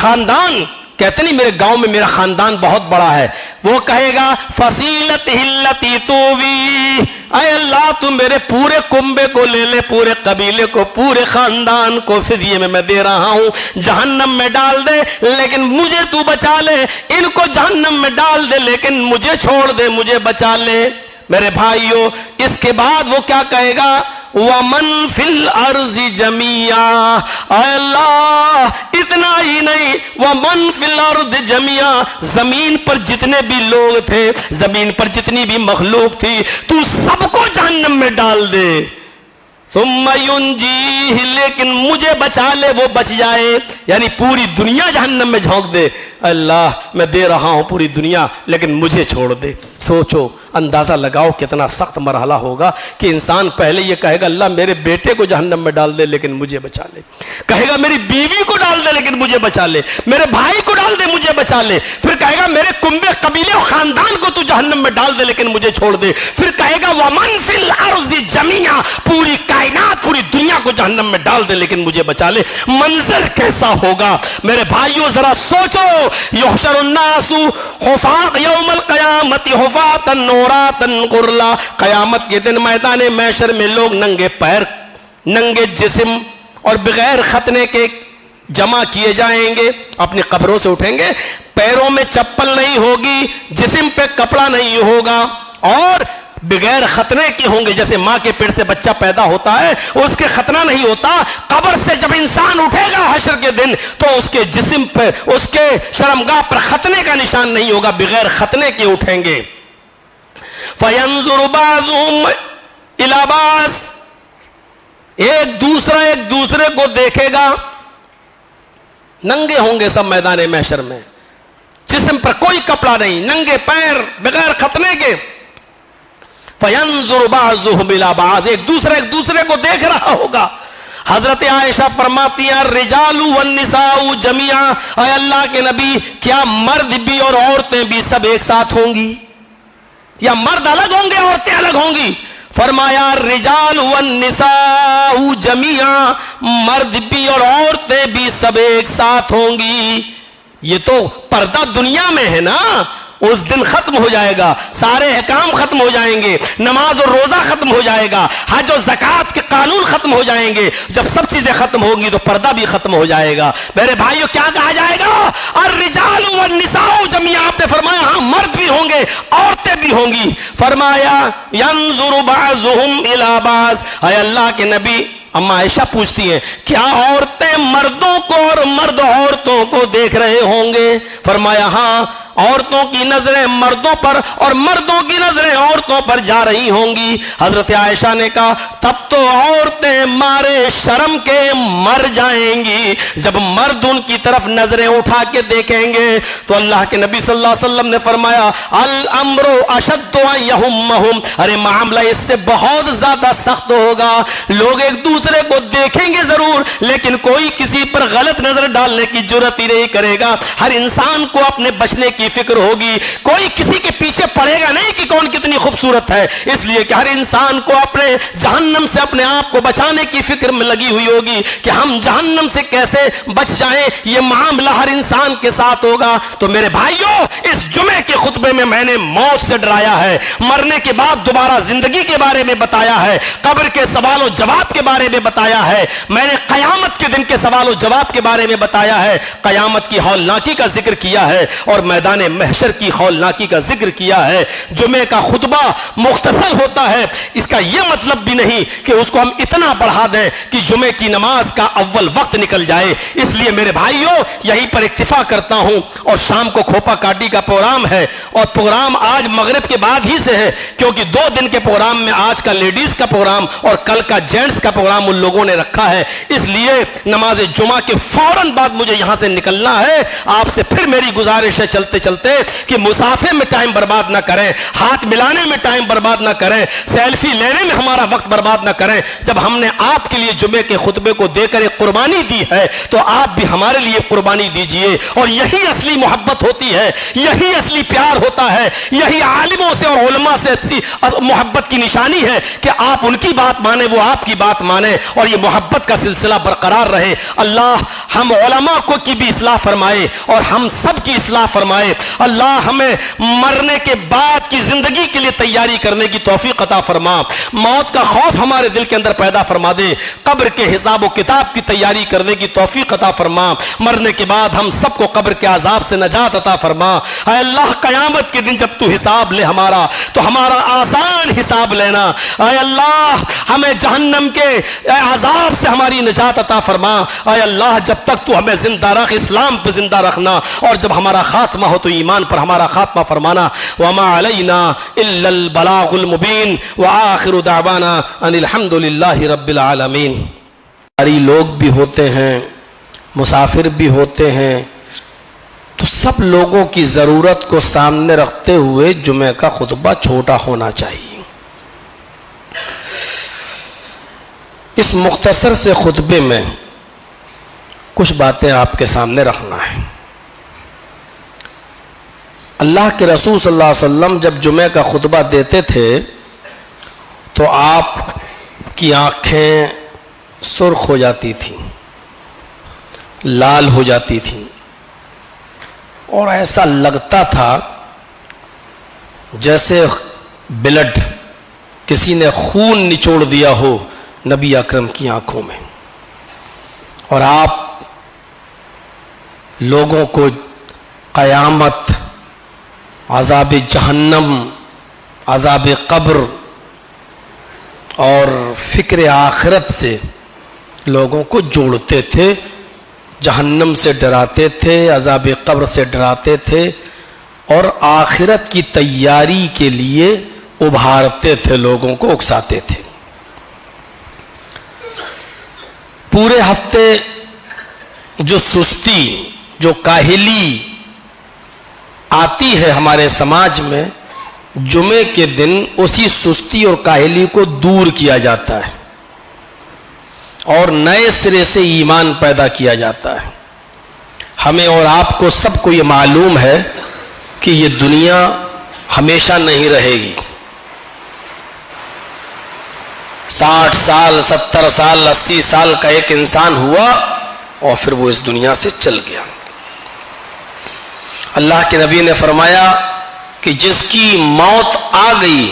خاندان کہتے نہیں میرے گاؤں میں میرا خاندان بہت بڑا ہے. وہ کہے گا فصیلتہ التی تؤوی، اے اللہ تو میرے پورے کنبے کو لے لے، پورے قبیلے کو، پورے خاندان کو فدیے میں دے رہا ہوں، جہنم میں ڈال دے لیکن مجھے تو بچا لے، ان کو جہنم میں ڈال دے لیکن مجھے چھوڑ دے، مجھے بچا لے. میرے بھائیو اس کے بعد وہ کیا کہے گا، ومن فی الارض جميعا، اے اللہ اتنا ہی نہیں، ومن فی الارض جميعا، زمین پر جتنے بھی لوگ تھے، زمین پر جتنی بھی مخلوق تھی، تو سب کو جہنم میں ڈال دے، ثم ینجیہ، لیکن مجھے بچا لے، وہ بچ جائے، یعنی پوری دنیا جہنم میں جھونک دے، اللہ میں دے رہا ہوں پوری دنیا لیکن مجھے چھوڑ دے۔ سوچو، اندازہ لگاؤ کتنا سخت مرحلہ ہوگا کہ انسان پہلے یہ کہے گا اللہ میرے بیٹے کو جہنم میں ڈال دے لیکن مجھے بچا لے، کہے گا میری بیوی کو ڈال دے لیکن مجھے بچا لے، میرے بھائی کو ڈال دے مجھے بچا لے، پھر کہے گا میرے کنبے قبیلے اور خاندان کو تو جہنم میں ڈال دے لیکن مجھے چھوڑ دے، پھر کہے گا ومن فی الارض جميعا، پوری کائنات پوری دنیا کو جہنم میں ڈال دے لیکن مجھے بچا لے۔ منظر کیسا ہوگا میرے بھائیوں، ذرا سوچو، یحشر الناس حفاظ یوم القیامت حفاظا عراتا غرلا، قیامت کے دن میدان محشر میں لوگ ننگے پیر، ننگے جسم اور بغیر ختنے کے جمع کیے جائیں گے، اپنی قبروں سے اٹھیں گے، پیروں میں چپل نہیں ہوگی، جسم پہ کپڑا نہیں ہوگا اور بغیر ختنے کے ہوں گے، جیسے ماں کے پیٹ سے بچہ پیدا ہوتا ہے اس کے ختنہ نہیں ہوتا، قبر سے جب انسان اٹھے گا حشر کے دن تو اس کے جسم پر، اس کے شرمگاہ پر ختنے کا نشان نہیں ہوگا، بغیر ختنے کے اٹھیں گے۔ فَيَنْظُرُ بَعْضُهُمْ إِلَى بَعْضٍ، ایک دوسرے کو دیکھے گا، ننگے ہوں گے سب میدان محشر میں، جسم پر کوئی کپڑا نہیں، ننگے پیر بغیر ختنے کے۔ فَيَنْظُرُ بَعْضُهُمْ إِلَى بَعْضٍ، ایک دوسرے کو دیکھ رہا ہوگا۔ حضرت عائشہ فرماتی ہیں الرجال والنساء جميعا، اے اللہ کے نبی کیا مرد بھی اور عورتیں بھی سب ایک ساتھ ہوں گی، یا مرد الگ ہوں گے عورتیں الگ ہوں گی؟ فرمایا الرجال والنساء جميعا، مرد بھی اور عورتیں بھی سب ایک ساتھ ہوں گی۔ یہ تو پردہ دنیا میں ہے نا، اس دن ختم ہو جائے گا، سارے احکام ختم ہو جائیں گے، نماز اور روزہ ختم ہو جائے گا، حج و زکوٰۃ کے قانون ختم ہو جائیں گے، جب سب چیزیں ختم ہوں گی تو پردہ بھی ختم ہو جائے گا۔ میرے بھائیو کیا کہا جائے گا؟ الرجال والنساء جميعا، آپ نے فرمایا ہاں مرد بھی ہوں گے عورتیں بھی ہوں گی۔ فرمایا ينظر بعضهم الى بعض، اے اللہ کے نبی، اما عائشہ پوچھتی ہیں کیا عورتیں مردوں کو اور مرد عورتوں کو دیکھ رہے ہوں گے؟ فرمایا ہاں، عورتوں کی نظریں مردوں پر اور مردوں کی نظریں عورتوں پر جا رہی ہوں گی۔ حضرت عائشہ نے کہا تب تو عورتیں مارے شرم کے مر جائیں گی، جب مرد ان کی طرف نظریں اٹھا کے دیکھیں گے تو اللہ کے نبی صلی اللہ علیہ وسلم نے فرمایا الامر اشد ان یہمہم، ارے معاملہ اس سے بہت زیادہ سخت ہوگا، لوگ ایک دوسرے کو دیکھیں گے ضرور لیکن کوئی کسی پر غلط نظر ڈالنے کی جرات ہی نہیں کرے گا، ہر انسان کو اپنے بچنے کی فکر ہوگی، کوئی کسی کے پیچھے پڑے گا نہیں کہ کون کتنی خوبصورت ہے، اس لیے کہ ہر انسان کو اپنے جہنم سے اپنے آپ کو بچانے کی فکر میں لگی ہوئی ہوگی کہ ہم جہنم سے کیسے بچ جائیں، یہ معاملہ ہر انسان کے ساتھ ہوگا۔ تو میرے بھائیوں، اس جمعے کے خطبے میں میں نے موت سے ڈرایا ہے، مرنے کے بعد دوبارہ زندگی کے بارے میں بتایا ہے، قبر کے سوال و جواب کے بارے میں بتایا ہے، میں نے قیامت کے دن کے سوال و جواب کے بارے میں بتایا ہے، قیامت کی ہولناکی کا ذکر کیا ہے اور میدان محشر کی ہولناکی کا ذکر کیا ہے۔ جمعے کا خطبہ مختصر ہوتا ہے، اس کا یہ مطلب بھی نہیں کہ اس کو ہم اتنا بڑھا دیں کہ جمعے کی نماز کا اول وقت نکل جائے، اس لیے میرے بھائیوں یہیں پر اکتفا کرتا ہوں، اور شام کو کھوپا کاٹی کا پروگرام ہے اور پروگرام آج مغرب کے بعد ہی سے ہے، کیونکہ 2 دن کے پروگرام میں آج کا لیڈیز کا پروگرام اور کل کا جینٹس کا پروگرام ان لوگوں نے رکھا ہے، اس لیے نماز جمعہ کے فوراً بعد مجھے یہاں سے نکلنا ہے۔ آپ سے پھر میری گزارش ہے چلتے چلتے کہ مسافے میں ٹائم برباد نہ کریں، ہاتھ ملانے میں ٹائم برباد نہ کریں، سیلفی لینے میں ہمارا وقت برباد نہ کریں۔ جب ہم نے آپ کے لیے جمعے کے خطبے کو دے کر ایک قربانی دی ہے تو آپ بھی ہمارے لیے قربانی دیجئے، اور یہی اصلی محبت ہوتی ہے، یہی اصلی پیار ہوتا ہے، یہی عالموں سے اور علماء سے اچھی محبت کی نشانی ہے کہ آپ ان کی بات مانیں، وہ آپ کی بات مانیں، اور یہ محبت کا سلسلہ برقرار رہے۔ اللہ ہم علماء کو کی بھی اصلاح فرمائے اور ہم سب کی اصلاح فرمائے۔ اللہ ہمیں مرنے کے بعد کی زندگی کے لیے تیاری کرنے کی توفیق عطا فرما، موت کا خوف ہمارے دل کے اندر پیدا فرما دے، قبر کے حساب و کتاب کی تیاری کرنے کی توفیق عطا فرما، مرنے کے بعد ہم سب کو قبر کے عذاب سے نجات عطا فرما۔ اے اللہ قیامت کے دن جب تو حساب لے ہمارا تو ہمارا آسان حساب لینا۔ اے اللہ ہمیں جہنم کے عذاب سے ہماری نجات عطا فرما۔ اے اللہ جب تک تو ہمیں زندہ رکھ، اسلام پہ زندہ رکھنا، اور جب ہمارا خاتمہ ہو تو ایمان پر ہمارا خاتمہ فرمانا۔ وما علینا الا البلاغ المبین وآخر دعوانا ان الحمد للہ رب العالمین۔ ساری لوگ بھی ہوتے ہیں، مسافر بھی ہوتے ہیں، تو سب لوگوں کی ضرورت کو سامنے رکھتے ہوئے جمعہ کا خطبہ چھوٹا ہونا چاہیے۔ اس مختصر سے خطبے میں کچھ باتیں آپ کے سامنے رکھنا ہے۔ اللہ کے رسول صلی اللہ علیہ وسلم جب جمعہ کا خطبہ دیتے تھے تو آپ کی آنکھیں سرخ ہو جاتی تھیں، لال ہو جاتی تھیں، اور ایسا لگتا تھا جیسے بلڈ، کسی نے خون نچوڑ دیا ہو نبی اکرم کی آنکھوں میں، اور آپ لوگوں کو قیامت، عذاب جہنم، عذاب قبر اور فکر آخرت سے لوگوں کو جوڑتے تھے، جہنم سے ڈراتے تھے، عذاب قبر سے ڈراتے تھے، اور آخرت کی تیاری کے لیے ابھارتے تھے، لوگوں کو اکساتے تھے۔ پورے ہفتے جو سستی، جو کاہلی آتی ہے ہمارے سماج میں، جمعے کے دن اسی سستی اور کاہلی کو دور کیا جاتا ہے اور نئے سرے سے ایمان پیدا کیا جاتا ہے۔ ہمیں اور آپ کو سب کو یہ معلوم ہے کہ یہ دنیا ہمیشہ نہیں رہے گی۔ 60 سال، 70 سال، 80 سال کا ایک انسان ہوا اور پھر وہ اس دنیا سے چل گیا۔ اللہ کے نبی نے فرمایا کہ جس کی موت آ گئی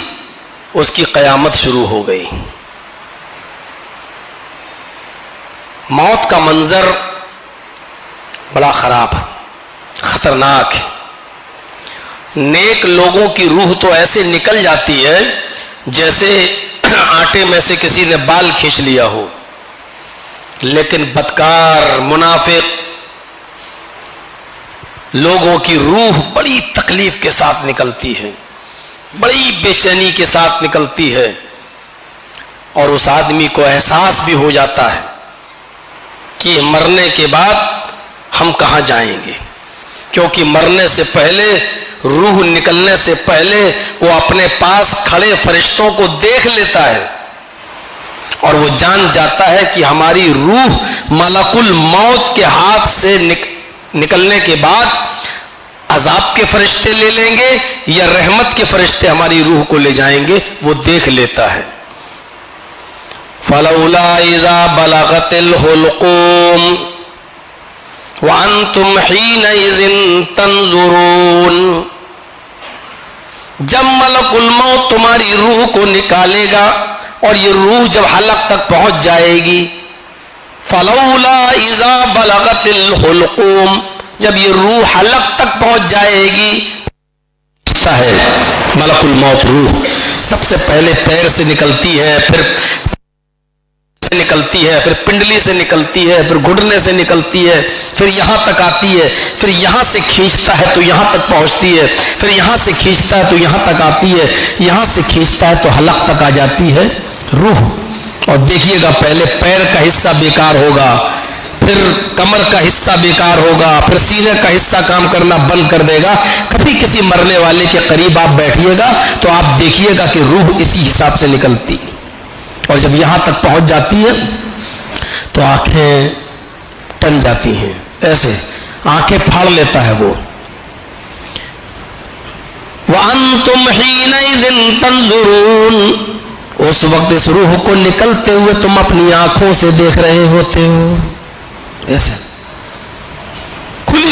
اس کی قیامت شروع ہو گئی۔ موت کا منظر بڑا خراب ہے، خطرناک ہے۔ نیک لوگوں کی روح تو ایسے نکل جاتی ہے جیسے آٹے میں سے کسی نے بال کھینچ لیا ہو، لیکن بدکار، منافق لوگوں کی روح بڑی تکلیف کے ساتھ نکلتی ہے، بڑی بے چینی کے ساتھ نکلتی ہے، اور اس آدمی کو احساس بھی ہو جاتا ہے کہ مرنے کے بعد ہم کہاں جائیں گے، کیونکہ مرنے سے پہلے، روح نکلنے سے پہلے وہ اپنے پاس کھڑے فرشتوں کو دیکھ لیتا ہے اور وہ جان جاتا ہے کہ ہماری روح ملک الموت کے ہاتھ سے نکلنے کے بعد عذاب کے فرشتے لے لیں گے یا رحمت کے فرشتے ہماری روح کو لے جائیں گے، وہ دیکھ لیتا ہے۔ فَلَوْلَا إِذَا بَلَغَتِ الْحُلْقُومَ وَأَنْتُمْ حِينَئِذٍ تَنْظُرُونَ، جب ملک الموت تمہاری روح کو نکالے گا اور یہ روح جب حلق تک پہنچ جائے گی، فَلَوْلَا إِذَا بَلَغَتِ الْحُلْقُومَ، جب یہ روح حلق تک پہنچ جائے گی، ہے ملک الموت روح سب سے پہلے پیر سے نکلتی ہے، پھر سے نکلتی ہے، پھر پنڈلی سے نکلتی ہے، پھر گھٹنے سے نکلتی ہے، پھر یہاں تک آتی ہے، پھر یہاں سے کھینچتا ہے تو یہاں تک پہنچتی ہے، پھر یہاں سے کھینچتا ہے تو یہاں تک آتی ہے، یہاں سے کھینچتا ہے تو حلق تک آ جاتی ہے روح۔ اور دیکھیے گا پہلے پیر کا حصہ بیکار ہوگا، پھر کمر کا حصہ بیکار ہوگا، پھر سینے کا حصہ کام کرنا بند کر دے گا۔ کبھی کسی مرنے والے کے قریب آپ بیٹھیے گا تو آپ دیکھیے گا کہ روح اسی حساب سے نکلتی، اور جب یہاں تک پہنچ جاتی ہے تو آنکھیں ٹن جاتی ہیں، ایسے آنکھیں پھاڑ لیتا ہے وہ۔ وَأَنْتُمْ حِينَئِذٍ تَنْظُرُونَ، اس وقت اس روح کو نکلتے ہوئے تم اپنی آنکھوں سے دیکھ رہے ہوتے ہو، ایسے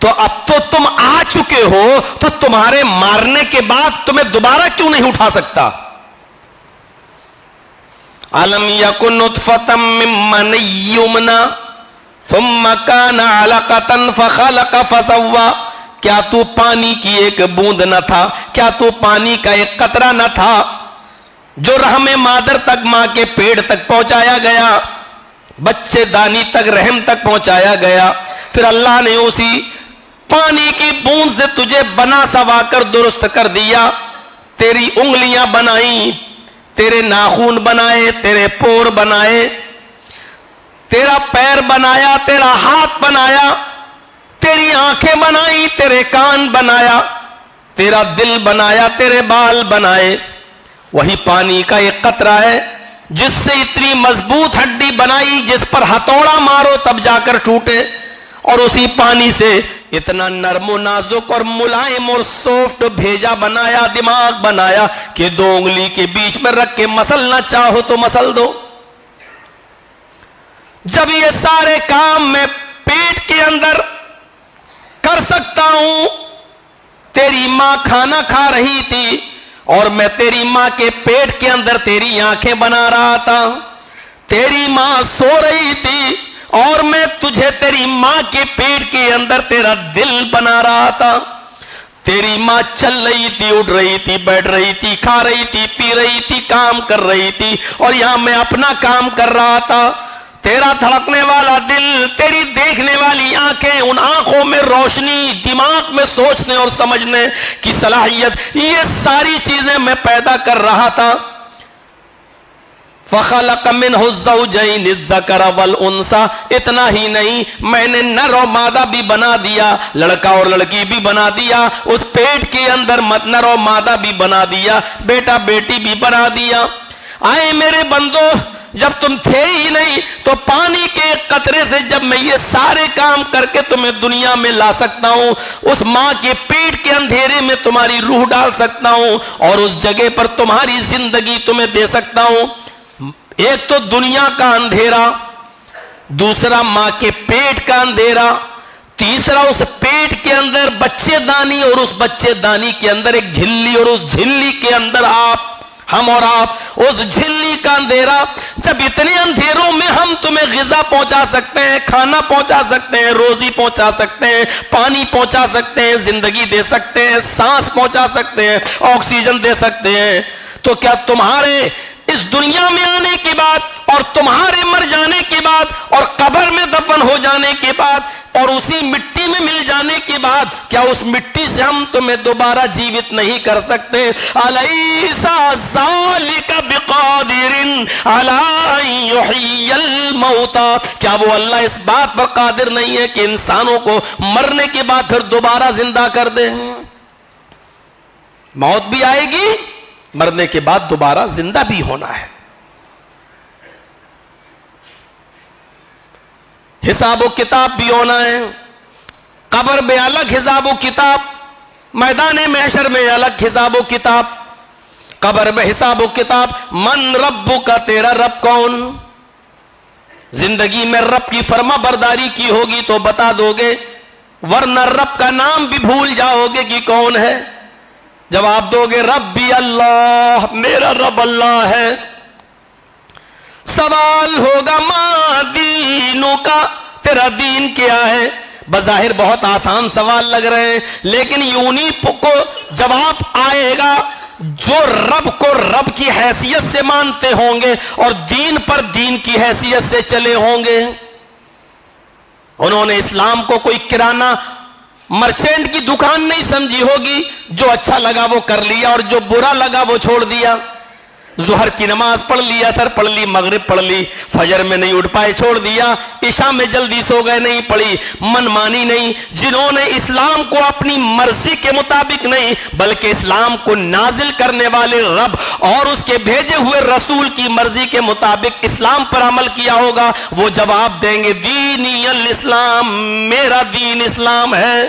تو اب تو تم آ چکے ہو، تو تمہارے مارنے کے بعد تمہیں دوبارہ کیوں نہیں اٹھا سکتا؟ الم یکن نطفۃ من منی یمنی ثم کان علقۃ فخلق فسوی، کیا تو پانی کی ایک بوند نہ تھا؟ کیا تو پانی کا ایک قطرہ نہ تھا جو رحم مادر تک، ماں کے پیٹ تک پہنچایا گیا، بچے دانی تک، رحم تک پہنچایا گیا؟ پھر اللہ نے اسی پانی کی بوند سے تجھے بنا سوا کر درست کر دیا، تیری انگلیاں بنائیں، تیرے ناخون بنائے، تیرے پور بنائے، تیرا پیر بنایا، تیرا ہاتھ بنایا، تیری آنکھیں بنائی، تیرے کان بنایا، تیرا دل بنایا، تیرے بال بنائے۔ وہی پانی کا ایک قطرہ ہے جس سے اتنی مضبوط ہڈی بنائی جس پر ہتھوڑا مارو تب جا کر ٹوٹے، اور اسی پانی سے اتنا نرم و نازک اور ملائم اور سافٹ بھیجا بنایا، دماغ بنایا کہ 2 انگلی کے بیچ میں رکھ کے مسلنا چاہو تو مسل دو۔ جب یہ سارے کام میں پیٹ کے اندر کر سکتا ہوں، تیری ماں کھانا کھا رہی تھی اور میں تیری ماں کے پیٹ کے اندر تیری آنکھیں بنا رہا تھا، تیری ماں سو رہی تھی اور میں تجھے تیری ماں کے پیٹ کے اندر تیرا دل بنا رہا تھا، تیری ماں چل رہی تھی، اٹھ رہی تھی، بیٹھ رہی تھی، کھا رہی تھی، پی رہی تھی، کام کر رہی تھی، اور یہاں میں اپنا کام کر رہا تھا۔ تیرا دھڑکنے والا دل، تیری دیکھنے والی آنکھیں، ان آنکھوں میں روشنی، دماغ میں سوچنے اور سمجھنے کی صلاحیت، یہ ساری چیزیں میں پیدا کر رہا تھا۔ فَخَلَقَ مِنْهُ الزَّوْجَيْنِ الذَّكَرَ وَالْأُنثَى، اتنا ہی نہیں، میں نے نر و مادہ بھی بنا دیا، لڑکا اور لڑکی بھی بنا دیا، اس پیٹ کے اندر نر و مادہ بھی بنا دیا، بیٹا بیٹی بھی بنا دیا۔ آئے میرے بندو، جب تم تھے ہی نہیں تو پانی کے قطرے سے جب میں یہ سارے کام کر کے تمہیں دنیا میں لا سکتا ہوں، اس ماں کے پیٹ کے اندھیرے میں تمہاری روح ڈال سکتا ہوں اور اس جگہ پر تمہاری زندگی تمہیں دے سکتا ہوں۔ ایک تو دنیا کا اندھیرا، دوسرا ماں کے پیٹ کا اندھیرا، تیسرا اس پیٹ کے اندر بچے دانی اور اس بچے دانی کے اندر ایک جھلی، اور اس جھلی کے اندر آپ، ہم اور آپ، اس جھلی کا اندھیرا۔ جب اتنے اندھیروں میں ہم تمہیں غذا پہنچا سکتے ہیں، کھانا پہنچا سکتے ہیں، روزی پہنچا سکتے ہیں، پانی پہنچا سکتے ہیں، زندگی دے سکتے ہیں، سانس پہنچا سکتے ہیں، آکسیجن دے سکتے ہیں، تو کیا تمہارے اس دنیا میں آنے کے بعد اور تمہارے مر جانے کے بعد اور قبر میں دفن ہو جانے کے بعد اور اسی مٹی میں مل جانے کے بعد کیا اس مٹی سے ہم تمہیں دوبارہ جیوت نہیں کر سکتے؟ الیس ذالک بقادر علی ان یحیی الموتى، کیا وہ اللہ اس بات پر قادر نہیں ہے کہ انسانوں کو مرنے کے بعد پھر دوبارہ زندہ کر دے؟ موت بھی آئے گی، مرنے کے بعد دوبارہ زندہ بھی ہونا ہے۔ حساب و کتاب بھی ہونا ہے، قبر میں الگ حساب و کتاب، میدان محشر میں الگ حساب و کتاب۔ قبر میں حساب و کتاب، من ربک، تیرا رب کون؟ زندگی میں رب کی فرما برداری کی ہوگی تو بتا دو گے، ورنہ رب کا نام بھی بھول جاؤ گے کہ کون ہے۔ جواب دو گے ربی اللہ، میرا رب اللہ ہے۔ سوال ہوگا ما دینوں کا، تیرا دین کیا ہے؟ بظاہر بہت آسان سوال لگ رہے ہیں، لیکن یونی کو جواب آئے گا جو رب کو رب کی حیثیت سے مانتے ہوں گے اور دین پر دین کی حیثیت سے چلے ہوں گے۔ انہوں نے اسلام کو کوئی کرانہ مرچینٹ کی دکان نہیں سمجھی ہوگی، جو اچھا لگا وہ کر لیا اور جو برا لگا وہ چھوڑ دیا۔ ظہر کی نماز پڑھ لی، عصر پڑھ لی، مغرب پڑھ لی، فجر میں نہیں اٹھ پائے چھوڑ دیا، عشاء میں جلدی سو گئے نہیں پڑھی، من مانی نہیں۔ جنہوں نے اسلام کو اپنی مرضی کے مطابق نہیں بلکہ اسلام کو نازل کرنے والے رب اور اس کے بھیجے ہوئے رسول کی مرضی کے مطابق اسلام پر عمل کیا ہوگا، وہ جواب دیں گے دینی الاسلام، میرا دین اسلام ہے۔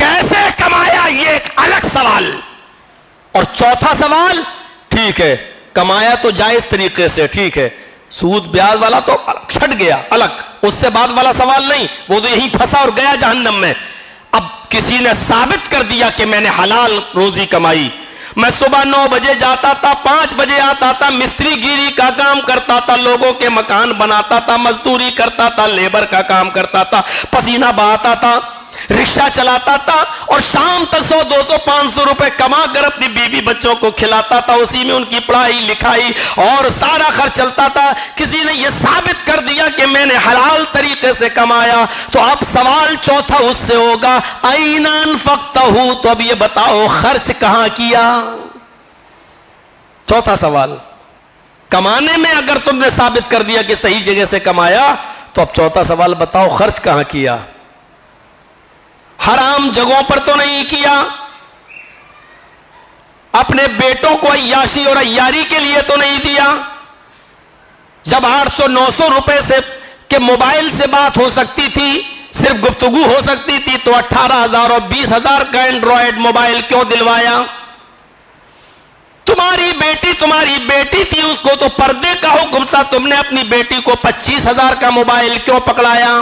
کیسے کمایا یہ ایک الگ سوال. اور چوتھا سوال، ٹھیک ہے کمایا تو جائز طریقے سے، ٹھیک ہے، سود بیاج والا تو چھٹ گیا الگ، اس سے بعد والا سوال نہیں، وہ تو یہیں پھنسا اور گیا جہنم میں. اب کسی نے ثابت کر دیا کہ میں نے حلال روزی کمائی، میں صبح 9 بجے جاتا تھا، 5 بجے آتا تھا، مستری گیری کا کام کرتا تھا، لوگوں کے مکان بناتا تھا، مزدوری کرتا تھا، لیبر کا کام کرتا تھا، پسینہ بہاتا تھا، رکشہ چلاتا تھا، اور شام تک 100 200 500 روپے کما کر اپنی بیوی بچوں کو کھلاتا تھا، اسی میں ان کی پڑھائی لکھائی اور سارا خرچ چلتا تھا. کسی نے یہ ثابت کر دیا کہ میں نے حلال طریقے سے کمایا، تو اب سوال چوتھا اس سے ہوگا اَيْنَ أَنفَقْتَهُ، تو اب یہ بتاؤ خرچ کہاں کیا. چوتھا سوال، کمانے میں اگر تم نے ثابت کر دیا کہ صحیح جگہ سے کمایا، تو اب چوتھا سوال بتاؤ خرچ کہاں کیا. حرام جگہوں پر تو نہیں کیا، اپنے بیٹوں کو عیاشی اور عیاری کے لیے تو نہیں دیا. جب 800 900 روپے سے کہ موبائل سے بات ہو سکتی تھی، صرف گفتگو ہو سکتی تھی، تو 18,000 اور 20,000 کا اینڈرائڈ موبائل کیوں دلوایا. تمہاری بیٹی تھی، اس کو تو پردے کا حکم تھا، تم نے اپنی بیٹی کو 25,000 کا موبائل کیوں پکڑایا.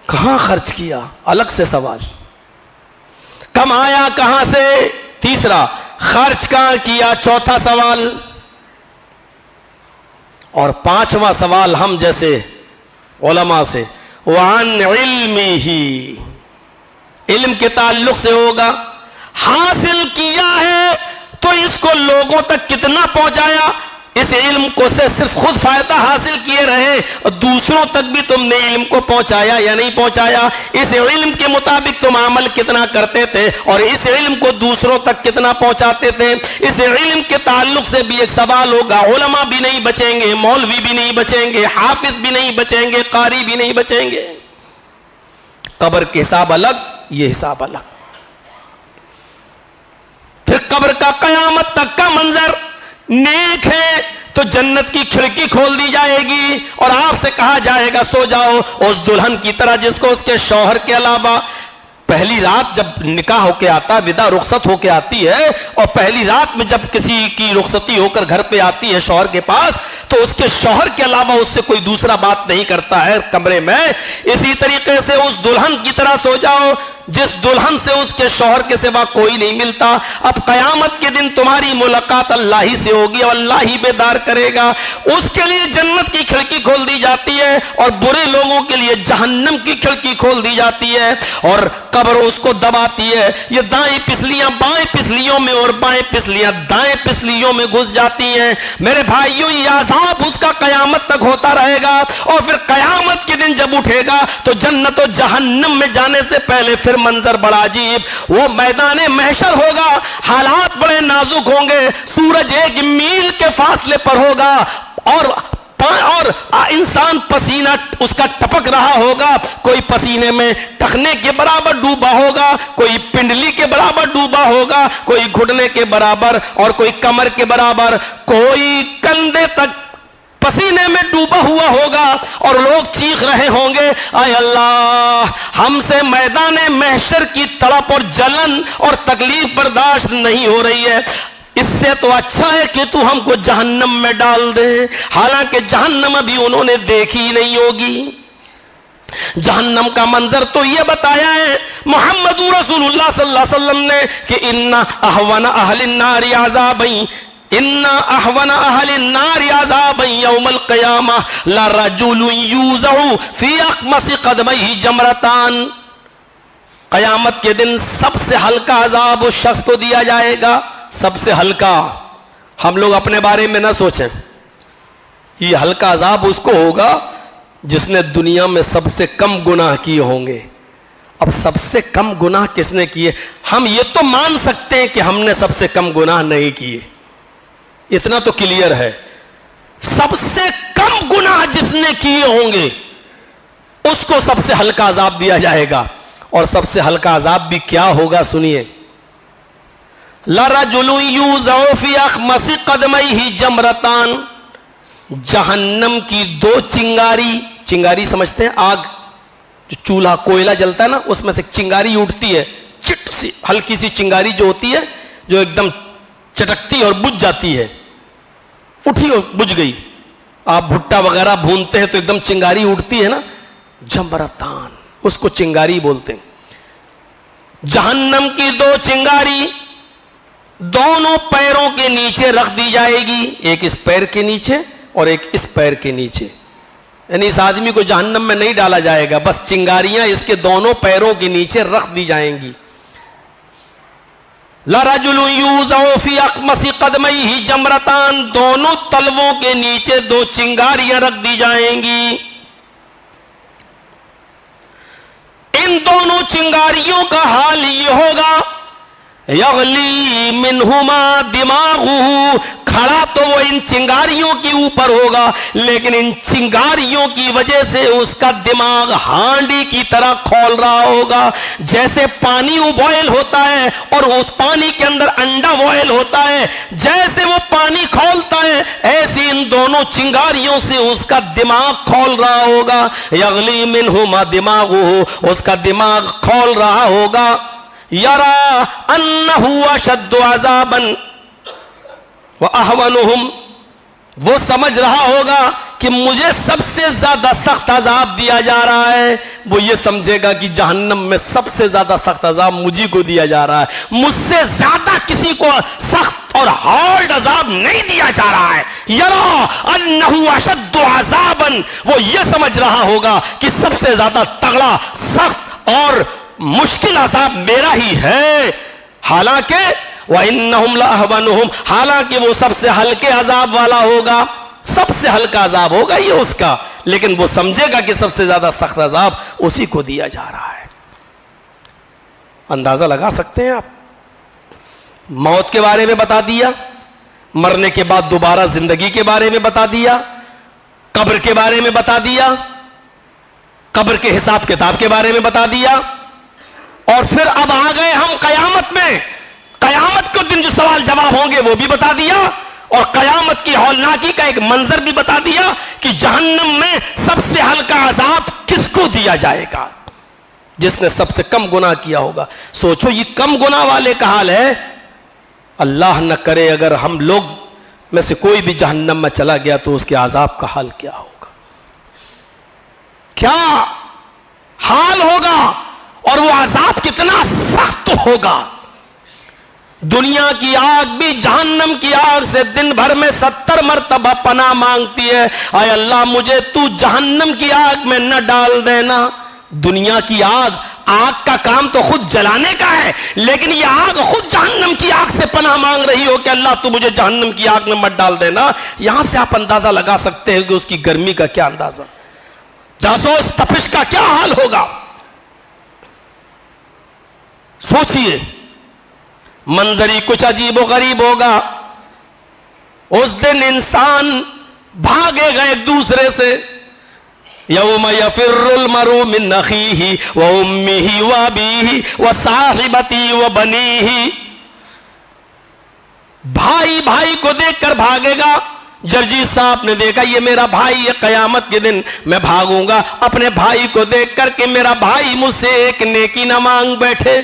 کہاں خرچ کیا، الگ سے سوال. کمایا کہاں سے، تیسرا. خرچ کہاں کیا، چوتھا سوال. اور پانچواں سوال ہم جیسے علماء سے، وَعَنْ عِلْمِهِ، علم کے تعلق سے ہوگا. حاصل کیا ہے تو اس کو لوگوں تک کتنا پہنچایا. اس علم کو سے صرف خود فائدہ حاصل کیے رہے اور دوسروں تک بھی تم نے علم کو پہنچایا یا نہیں پہنچایا. اس علم کے مطابق تم عمل کتنا کرتے تھے اور اس علم کو دوسروں تک کتنا پہنچاتے تھے. اس علم کے تعلق سے بھی ایک سوال ہوگا. علماء بھی نہیں بچیں گے، مولوی بھی نہیں بچیں گے، حافظ بھی نہیں بچیں گے، قاری بھی نہیں بچیں گے. قبر کے حساب الگ، یہ حساب الگ. پھر قبر کا قیامت تک کا منظر، نیک ہے تو جنت کی کھڑکی کھول دی جائے گی اور آپ سے کہا جائے گا سو جاؤ اس دلہن کی طرح جس کو اس کے شوہر کے علاوہ پہلی رات جب نکاح ہو کے آتا، ودا رخصت ہو کے آتی ہے، اور پہلی رات میں جب کسی کی رخصتی ہو کر گھر پہ آتی ہے شوہر کے پاس، تو اس کے شوہر کے علاوہ اس سے کوئی دوسرا بات نہیں کرتا ہے کمرے میں. اسی طریقے سے اس دلہن کی طرح سو جاؤ جس دلہن سے اس کے شوہر کے سوا کوئی نہیں ملتا. اب قیامت کے دن تمہاری ملاقات اللہ ہی سے ہوگی اور اللہ ہی بیدار کرے گا. اس کے لیے جنت کی کھڑکی کھول دی جاتی ہے اور برے لوگوں کے لیے جہنم کی کھڑکی کھول دی جاتی ہے اور قبر اس کو دباتی ہے. یہ دائیں پسلیاں بائیں پسلیوں میں اور بائیں پسلیاں دائیں پسلیوں میں گھس جاتی ہیں. میرے بھائیوں، یہ عذاب اس کا قیامت تک ہوتا رہے گا اور پھر قیامت کے دن جب اٹھے گا تو جنت و جہنم میں جانے سے پہلے پھر منظر بڑا عجیب. وہ میدان محشر ہوگا، حالات بڑے نازک ہوں گے. سورج 1 میل کے فاصلے پر ہوگا اور انسان پسینہ اس کا ٹپک رہا ہوگا. کوئی پسینے میں ٹخنے کے برابر ڈوبا ہوگا، کوئی پنڈلی کے برابر ڈوبا ہوگا، کوئی گھٹنے کے برابر اور کوئی کمر کے برابر، کوئی کندھے تک پسینے میں ڈوبا ہوا ہوگا اور لوگ چیخ رہے ہوں گے اے اللہ ہم سے میدان محشر کی تڑپ اور جلن اور تکلیف برداشت نہیں ہو رہی ہے. اس سے تو اچھا ہے کہ تو ہم کو جہنم میں ڈال دے. حالانکہ جہنم ابھی انہوں نے دیکھی نہیں ہوگی. جہنم کا منظر تو یہ بتایا ہے محمد رسول اللہ صلی اللہ علیہ وسلم نے کہ ان احون اہل النار عذابا ان احون اہل النار عذابا یوم القیامہ لرجل یوزع فی اخمص قدمیہ جمرتان. قیامت کے دن سب سے ہلکا عذاب اس شخص کو دیا جائے گا. سب سے ہلکا. ہم لوگ اپنے بارے میں نہ سوچیں. یہ ہلکا عذاب اس کو ہوگا جس نے دنیا میں سب سے کم گناہ کیے ہوں گے. اب سب سے کم گناہ کس نے کیے؟ ہم یہ تو مان سکتے ہیں کہ ہم نے سب سے کم گناہ نہیں کیے، اتنا تو کلیئر ہے. سب سے کم گناہ جس نے کیے ہوں گے اس کو سب سے ہلکا عذاب دیا جائے گا. اور سب سے ہلکا عذاب بھی کیا ہوگا سنیے. لَرَجُلٌ يُوزَعُ فِي أَخْمَصِ قَدْمَيْهِ جَمْرَتان. جہنم کی 2 چنگاری. چنگاری سمجھتے ہیں؟ آگ. جو چولہا کوئلہ جلتا ہے نا اس میں سے چنگاری اٹھتی ہے, چٹ سی ہلکی سی چنگاری جو ہوتی ہے جو ایک دم چٹکتی اور بجھ جاتی ہے, اٹھی اور بجھ گئی. آپ بھٹا وغیرہ بھونتے ہیں تو ایک دم چنگاری اٹھتی ہے نا, جمرتان, اس کو چنگاری بولتے ہیں. جہنم کی 2 چنگاری دونوں پیروں کے نیچے رکھ دی جائے گی, ایک اس پیر کے نیچے اور ایک اس پیر کے نیچے. یعنی اس آدمی کو جہنم میں نہیں ڈالا جائے گا, بس چنگاریاں اس کے دونوں پیروں کے نیچے رکھ دی جائیں گی. لَرَجُلٌ يُوزَعُ فِي أَقْمَصِ قَدْمَيْهِ جَمْرَتَانِ, دونوں تلووں کے نیچے 2 چنگاریاں رکھ دی جائیں گی. ان دونوں چنگاریوں کا حال یہ ہوگا, یغلی منہما دماغہ, کھڑا تو وہ ان چنگاریوں کے اوپر ہوگا لیکن ان چنگاریوں کی وجہ سے اس کا دماغ ہانڈی کی طرح کھول رہا ہوگا. جیسے پانی بوائل ہوتا ہے اور اس پانی کے اندر انڈا بوائل ہوتا ہے, جیسے وہ پانی کھولتا ہے ایسے ان دونوں چنگاریوں سے اس کا دماغ کھول رہا ہوگا. یغلی منہما دماغہ, اس کا دماغ کھول رہا ہوگا. یرا انہ اشد عذابا وَأَحْوَنُهُمْ, وہ سمجھ رہا ہوگا کہ مجھے سب سے زیادہ سخت عذاب دیا جا رہا ہے. وہ یہ سمجھے گا کہ جہنم میں سب سے زیادہ سخت عذاب مجھے کو دیا جا رہا ہے, مجھ سے زیادہ کسی کو سخت اور ہارڈ عذاب نہیں دیا جا رہا ہے. یرا انہ اشد عذابا, وہ یہ سمجھ رہا ہوگا کہ سب سے زیادہ تگڑا, سخت اور مشکل عذاب میرا ہی ہے. حالانکہ وَإِنَّهُمْ لَأَحْوَنُهُمْ, حالانکہ وہ سب سے ہلکے عذاب والا ہوگا, سب سے ہلکا عذاب ہوگا یہ اس کا, لیکن وہ سمجھے گا کہ سب سے زیادہ سخت عذاب اسی کو دیا جا رہا ہے. اندازہ لگا سکتے ہیں آپ. موت کے بارے میں بتا دیا, مرنے کے بعد دوبارہ زندگی کے بارے میں بتا دیا, قبر کے بارے میں بتا دیا, قبر کے حساب کتاب کے بارے میں بتا دیا, اور پھر اب آ گئے ہم قیامت میں. قیامت کے دن جو سوال جواب ہوں گے وہ بھی بتا دیا, اور قیامت کی ہولناکی کا ایک منظر بھی بتا دیا کہ جہنم میں سب سے ہلکا عذاب کس کو دیا جائے گا, جس نے سب سے کم گناہ کیا ہوگا. سوچو یہ کم گناہ والے کا حال ہے. اللہ نہ کرے اگر ہم لوگ میں سے کوئی بھی جہنم میں چلا گیا تو اس کے عذاب کا حال کیا ہوگا, کیا حال ہوگا, اور وہ عذاب کتنا سخت ہوگا. دنیا کی آگ بھی جہنم کی آگ سے دن بھر میں 70 مرتبہ پناہ مانگتی ہے, اے اللہ مجھے تو جہنم کی آگ میں نہ ڈال دینا. دنیا کی آگ کا کام تو خود جلانے کا ہے, لیکن یہ آگ خود جہنم کی آگ سے پناہ مانگ رہی ہو کہ اللہ تو مجھے جہنم کی آگ میں مت ڈال دینا. یہاں سے آپ اندازہ لگا سکتے ہیں کہ اس کی گرمی کا کیا اندازہ, جاسو اس تپش کا کیا حال ہوگا. سوچئے, منظر ہی کچھ عجیب و غریب ہوگا. اس دن انسان بھاگے گا ایک دوسرے سے. یوم یفر المرء من اخیہ وامہ وابیہ وصاحبتہ وبنیہ, بھائی بھائی کو دیکھ کر بھاگے گا. جرجیت صاحب نے دیکھا یہ میرا بھائی ہے, قیامت کے دن میں بھاگوں گا اپنے بھائی کو دیکھ کر کہ میرا بھائی مجھ سے ایک نیکی نہ مانگ بیٹھے.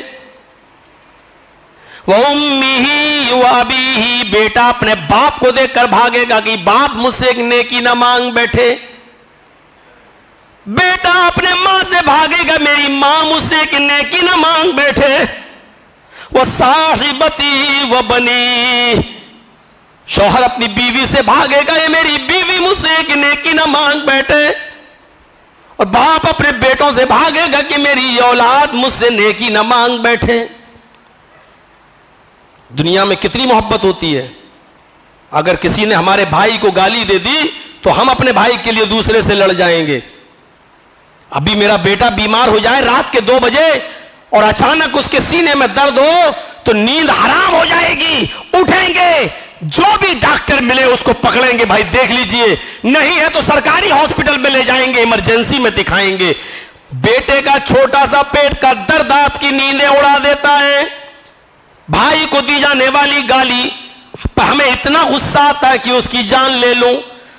وَأُمِّهِ وَأَبِيهِ, بیٹا اپنے باپ کو دیکھ کر بھاگے گا کہ باپ مجھ سے ایک نیکی نہ مانگ بیٹھے. بیٹا اپنے ماں سے بھاگے گا میری ماں مجھ سے ایک نیکی نہ مانگ بیٹھے. وَصَاحِبَتِهِ وَبَنِيهِ, شوہر اپنی بیوی سے بھاگے گا یہ میری بیوی مجھ سے ایک نیکی نہ مانگ بیٹھے. اور باپ اپنے بیٹوں سے بھاگے گا کہ میری اولاد مجھ سے نیکی نہ مانگ بیٹھے. دنیا میں کتنی محبت ہوتی ہے. اگر کسی نے ہمارے بھائی کو گالی دے دی تو ہم اپنے بھائی کے لیے دوسرے سے لڑ جائیں گے. ابھی میرا بیٹا بیمار ہو جائے رات کے 2 بجے اور اچانک اس کے سینے میں درد ہو تو نیند حرام ہو جائے گی, اٹھیں گے, جو بھی ڈاکٹر ملے اس کو پکڑیں گے, بھائی دیکھ لیجئے, نہیں ہے تو سرکاری ہاسپٹل میں لے جائیں گے, ایمرجنسی میں دکھائیں گے. بیٹے کا چھوٹا سا پیٹ کا درد آپ کی نیندیں اڑا دیتا ہے. بھائی کو دی جانے والی گالی ہمیں اتنا غصہ آتا ہے کہ اس کی جان لے لوں.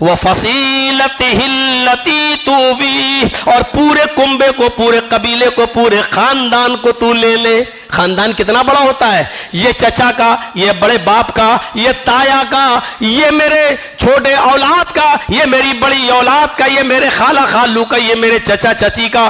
وَفَصِيلَتِهِ الَّتِي تُؤْوِيهِ، اور پورے کنبے کو، پورے قبیلے کو، پورے خاندان کو تو لے لے۔ خاندان کتنا بڑا ہوتا ہے، یہ چچا کا، یہ بڑے باپ کا، یہ تایا کا، یہ میرے چھوٹے اولاد کا، یہ میری بڑی اولاد کا، یہ میرے خالہ خالو کا، یہ میرے چچا چچی کا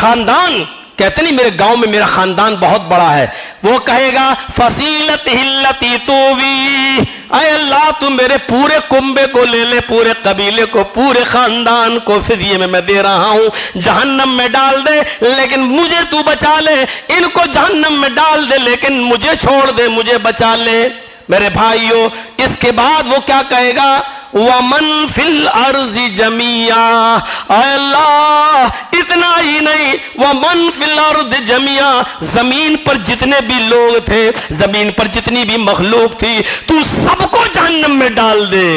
خاندان۔ کہتے نہیں میرے گاؤں میں میرا خاندان بہت بڑا ہے، وہ کہے گا فصیلتہ التی تؤوی، اے اللہ تو میرے پورے کنبے کو لے لے، پورے قبیلے کو، پورے خاندان کو فدیے میں دے رہا ہوں، جہنم میں ڈال دے لیکن مجھے تو بچا لے، ان کو جہنم میں ڈال دے لیکن مجھے چھوڑ دے، مجھے بچا لے۔ میرے بھائیو، اس کے بعد وہ کیا کہے گا، وَمَن فِي الْأَرْضِ جَمِيعًا، اے اللہ اتنا ہی نہیں، وَمَن فِي الْأَرْضِ جَمِيعًا، زمین پر جتنے بھی لوگ تھے، زمین پر جتنی بھی مخلوق تھی، تو سب کو جہنم میں ڈال دے،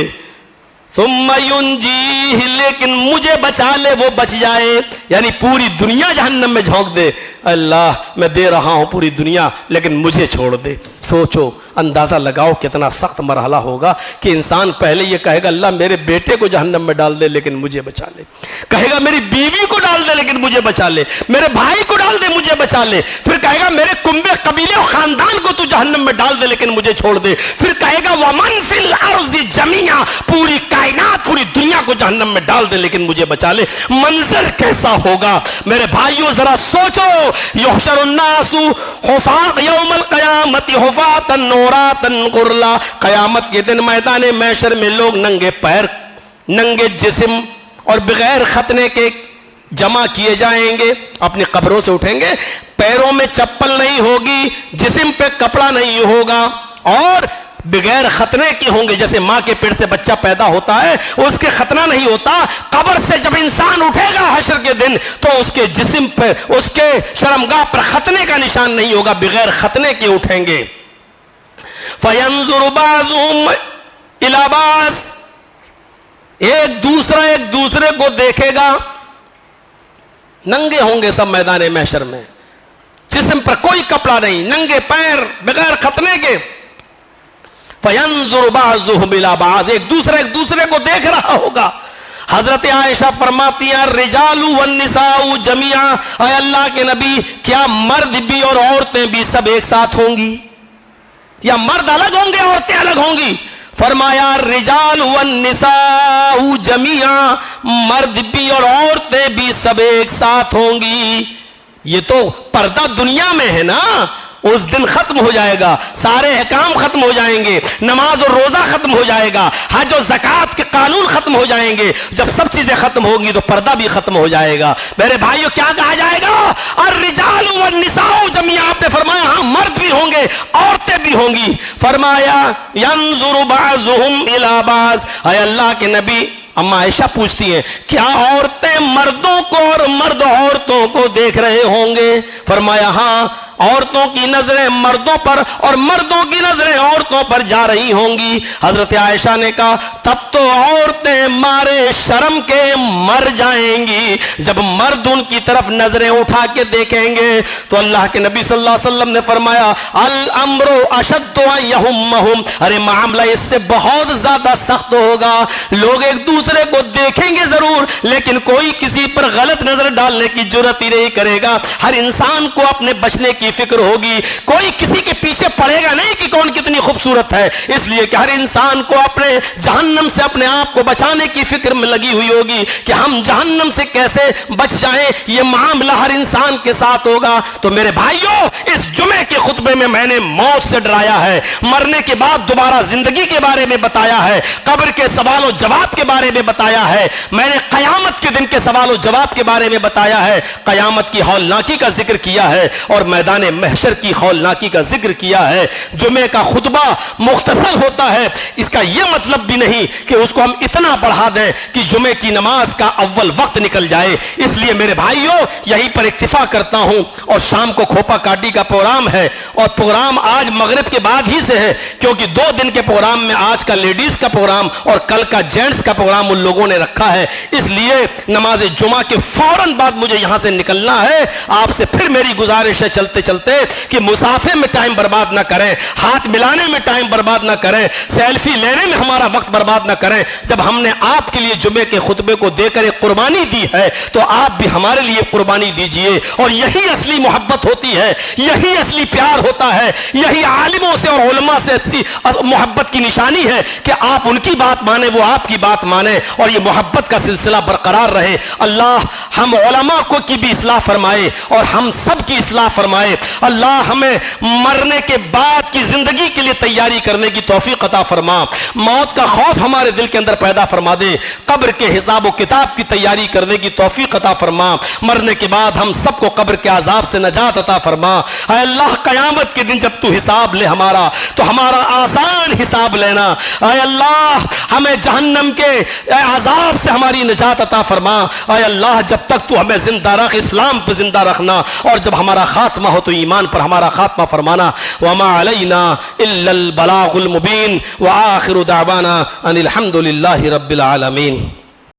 ثُمَّ يُنْجِيهِ، لیکن مجھے بچا لے، وہ بچ جائے، یعنی پوری دنیا جہنم میں جھونک دے، اللہ میں دے رہا ہوں پوری دنیا لیکن مجھے چھوڑ دے۔ سوچو، اندازہ لگاؤ کتنا سخت مرحلہ ہوگا کہ انسان پہلے یہ کہے گا اللہ میرے بیٹے کو جہنم میں ڈال دے لیکن مجھے بچا لے، کہے گا میری بیوی کو ڈال دے لیکن مجھے بچا لے، میرے بھائی کو ڈال دے مجھے بچا لے، پھر کہے گا میرے کنبے قبیلے اور خاندان کو تو جہنم میں ڈال دے لیکن مجھے چھوڑ دے، پھر کہے گا وَمَن فِي الْأَرْضِ جَمِيعًا، پوری کائنات پوری دنیا کو جہنم میں ڈال دے لیکن مجھے بچا لے۔ منظر کیسا ہوگا میرے بھائیوں، ذرا سوچو، یحشر الناس حفاظ یوم القیامت حفاظ عوراتاً غرلا، قیامت کے دن میدان محشر میں لوگ ننگے پیر، ننگے جسم اور بغیر ختنے کے جمع کیے جائیں گے، اپنی قبروں سے اٹھیں گے، پیروں میں چپل نہیں ہوگی، جسم پہ کپڑا نہیں ہوگا اور بغیر ختنے کے ہوں گے، جیسے ماں کے پیٹ سے بچہ پیدا ہوتا ہے اس کے ختنہ نہیں ہوتا، قبر سے جب انسان اٹھے گا حشر کے دن تو اس کے جسم پر، اس کے شرمگاہ پر ختنے کا نشان نہیں ہوگا، بغیر ختنے کے اٹھیں گے۔ فَيَنظُرُ بَعْضُهُمْ إِلَى بَعْضٍ، ایک دوسرے کو دیکھے گا، ننگے ہوں گے سب میدان محشر میں، جسم پر کوئی کپڑا نہیں، ننگے پیر بغیر ختنے کے۔ فَيَنظُرُ بَعْضُهُمْ إِلَى بَعْضٍ، ایک دوسرے کو دیکھ رہا ہوگا۔ حضرت عائشہ فرماتی ہیں الرجال والنساء جميعا، اے اللہ کے نبی کیا مرد بھی اور عورتیں بھی سب ایک ساتھ ہوں گی، یا مرد الگ ہوں گے عورتیں الگ ہوں گی؟ فرمایا الرجال والنساء جميعا، مرد بھی اور عورتیں بھی سب ایک ساتھ ہوں گی۔ یہ تو پردہ دنیا میں ہے نا، اس دن ختم ہو جائے گا، سارے احکام ختم ہو جائیں گے، نماز اور روزہ ختم ہو جائے گا، حج و زکوٰۃ کے قانون ختم ہو جائیں گے، جب سب چیزیں ختم ہوگی تو پردہ بھی ختم ہو جائے گا۔ میرے بھائیو کیا کہا جائے گا؟ الرجال والنساء جميعا، آپ نے فرمایا ہاں مرد بھی ہوں گے عورتیں بھی ہوں گی۔ فرمایا ينظر بعضهم الى بعض، اے اللہ کے نبی، اما عائشہ پوچھتی ہیں کیا عورتیں مردوں کو اور مرد عورتوں کو دیکھ رہے ہوں گے؟ فرمایا ہاں، عورتوں کی نظریں مردوں پر اور مردوں کی نظریں عورتوں پر جا رہی ہوں گی۔ حضرت عائشہ نے کہا تب تو عورتیں مارے شرم کے مر جائیں گی، جب مرد ان کی طرف نظریں اٹھا کے دیکھیں گے تو اللہ کے نبی صلی اللہ علیہ وسلم نے فرمایا الامر اشد ان یہمہم، ارے معاملہ اس سے بہت زیادہ سخت ہوگا، لوگ ایک دوسرے کو دیکھیں گے ضرور لیکن کوئی کسی پر غلط نظر ڈالنے کی جرات ہی نہیں کرے گا، ہر انسان کو اپنے بچنے کی فکر ہوگی، کوئی کسی کے پیچھے پڑے گا نہیں کہ کون کتنی خوبصورت ہے، اس لیے کہ ہر انسان کو اپنے جہنم سے اپنے آپ کو بچانے کی فکر میں لگی ہوئی ہوگی کہ ہم جہنم سے کیسے بچ جائیں، یہ معاملہ ہر انسان کے ساتھ ہوگا۔ تو میرے بھائیوں، اس جمعے کے خطبے میں میں نے موت سے ڈرایا ہے، مرنے کے بعد دوبارہ زندگی کے بارے میں بتایا ہے، قبر کے سوال و جواب کے بارے میں بتایا ہے، میں نے قیامت کے دن کے سوال و جواب کے بارے میں بتایا ہے، قیامت کی ہولناکی کا ذکر کیا ہے اور میدان محشر کی ہولناکی کا ذکر کیا ہے۔ جمعے کا خطبہ مختصر ہوتا ہے، اس کا یہ مطلب بھی نہیں کہ اس کو ہم اتنا بڑھا دیں کہ جمعے کی نماز کا اول وقت نکل جائے، اس لیے میرے بھائیوں یہیں پر اکتفا کرتا ہوں، اور شام کو کھوپا کاٹی کا پروگرام ہے اور پروگرام آج مغرب کے بعد ہی سے ہے، کیونکہ 2 دن کے پروگرام میں آج کا لیڈیز کا پروگرام اور کل کا جینٹس کا پروگرام ان لوگوں نے رکھا ہے، اس لیے نماز جمعہ کے فوراً بعد مجھے یہاں سے نکلنا ہے۔ آپ سے پھر میری گزارش ہے چلتے چلتے کہ مسافے میں ٹائم برباد نہ کریں، ہاتھ ملانے میں میں ٹائم برباد نہ کریں, سیلفی لینے میں ہمارا وقت برباد نہ کریں. جب ہم نے آپ کے لیے جمعے کے خطبے کو دے کر ایک قربانی دی ہے تو آپ بھی ہمارے لیے قربانی دیجئے. اور یہی اصلی محبت ہوتی ہے, یہی اصلی پیار ہوتا ہے, یہی عالموں سے اور علماء سے اچھی محبت کی نشانی ہے کہ آپ ان کی بات مانیں, وہ آپ کی بات مانیں, اور یہ محبت کا سلسلہ برقرار رہے. اللہ ہم علماء کو کی بھی اصلاح فرمائے اور ہم سب کی اصلاح فرمائے. اللہ ہمیں مرنے کے بعد کی زندگی کے لیے تیاری کرنے کی توفیق عطا فرما. موت کا خوف ہمارے دل کے اندر پیدا فرما دے. قبر کے حساب و کتاب کی تیاری کرنے کی توفیق عطا فرما. مرنے کے بعد ہم سب کو قبر کے عذاب سے نجات عطا فرما. اے اللہ قیامت کے دن جب تو حساب لے ہمارا تو ہمارا آسان حساب لینا. اے اللہ ہمیں جہنم کے عذاب سے ہماری نجات عطا فرما. اے اللہ جب تک تو ہمیں زندہ رکھ, اسلام پہ زندہ رکھنا, اور جب ہمارا خاتمہ ہو تو ایمان پر ہمارا خاتمہ فرمانا. وما علینا الا البلاغ المبین وآخر دعوانا ان الحمد للہ رب العالمین.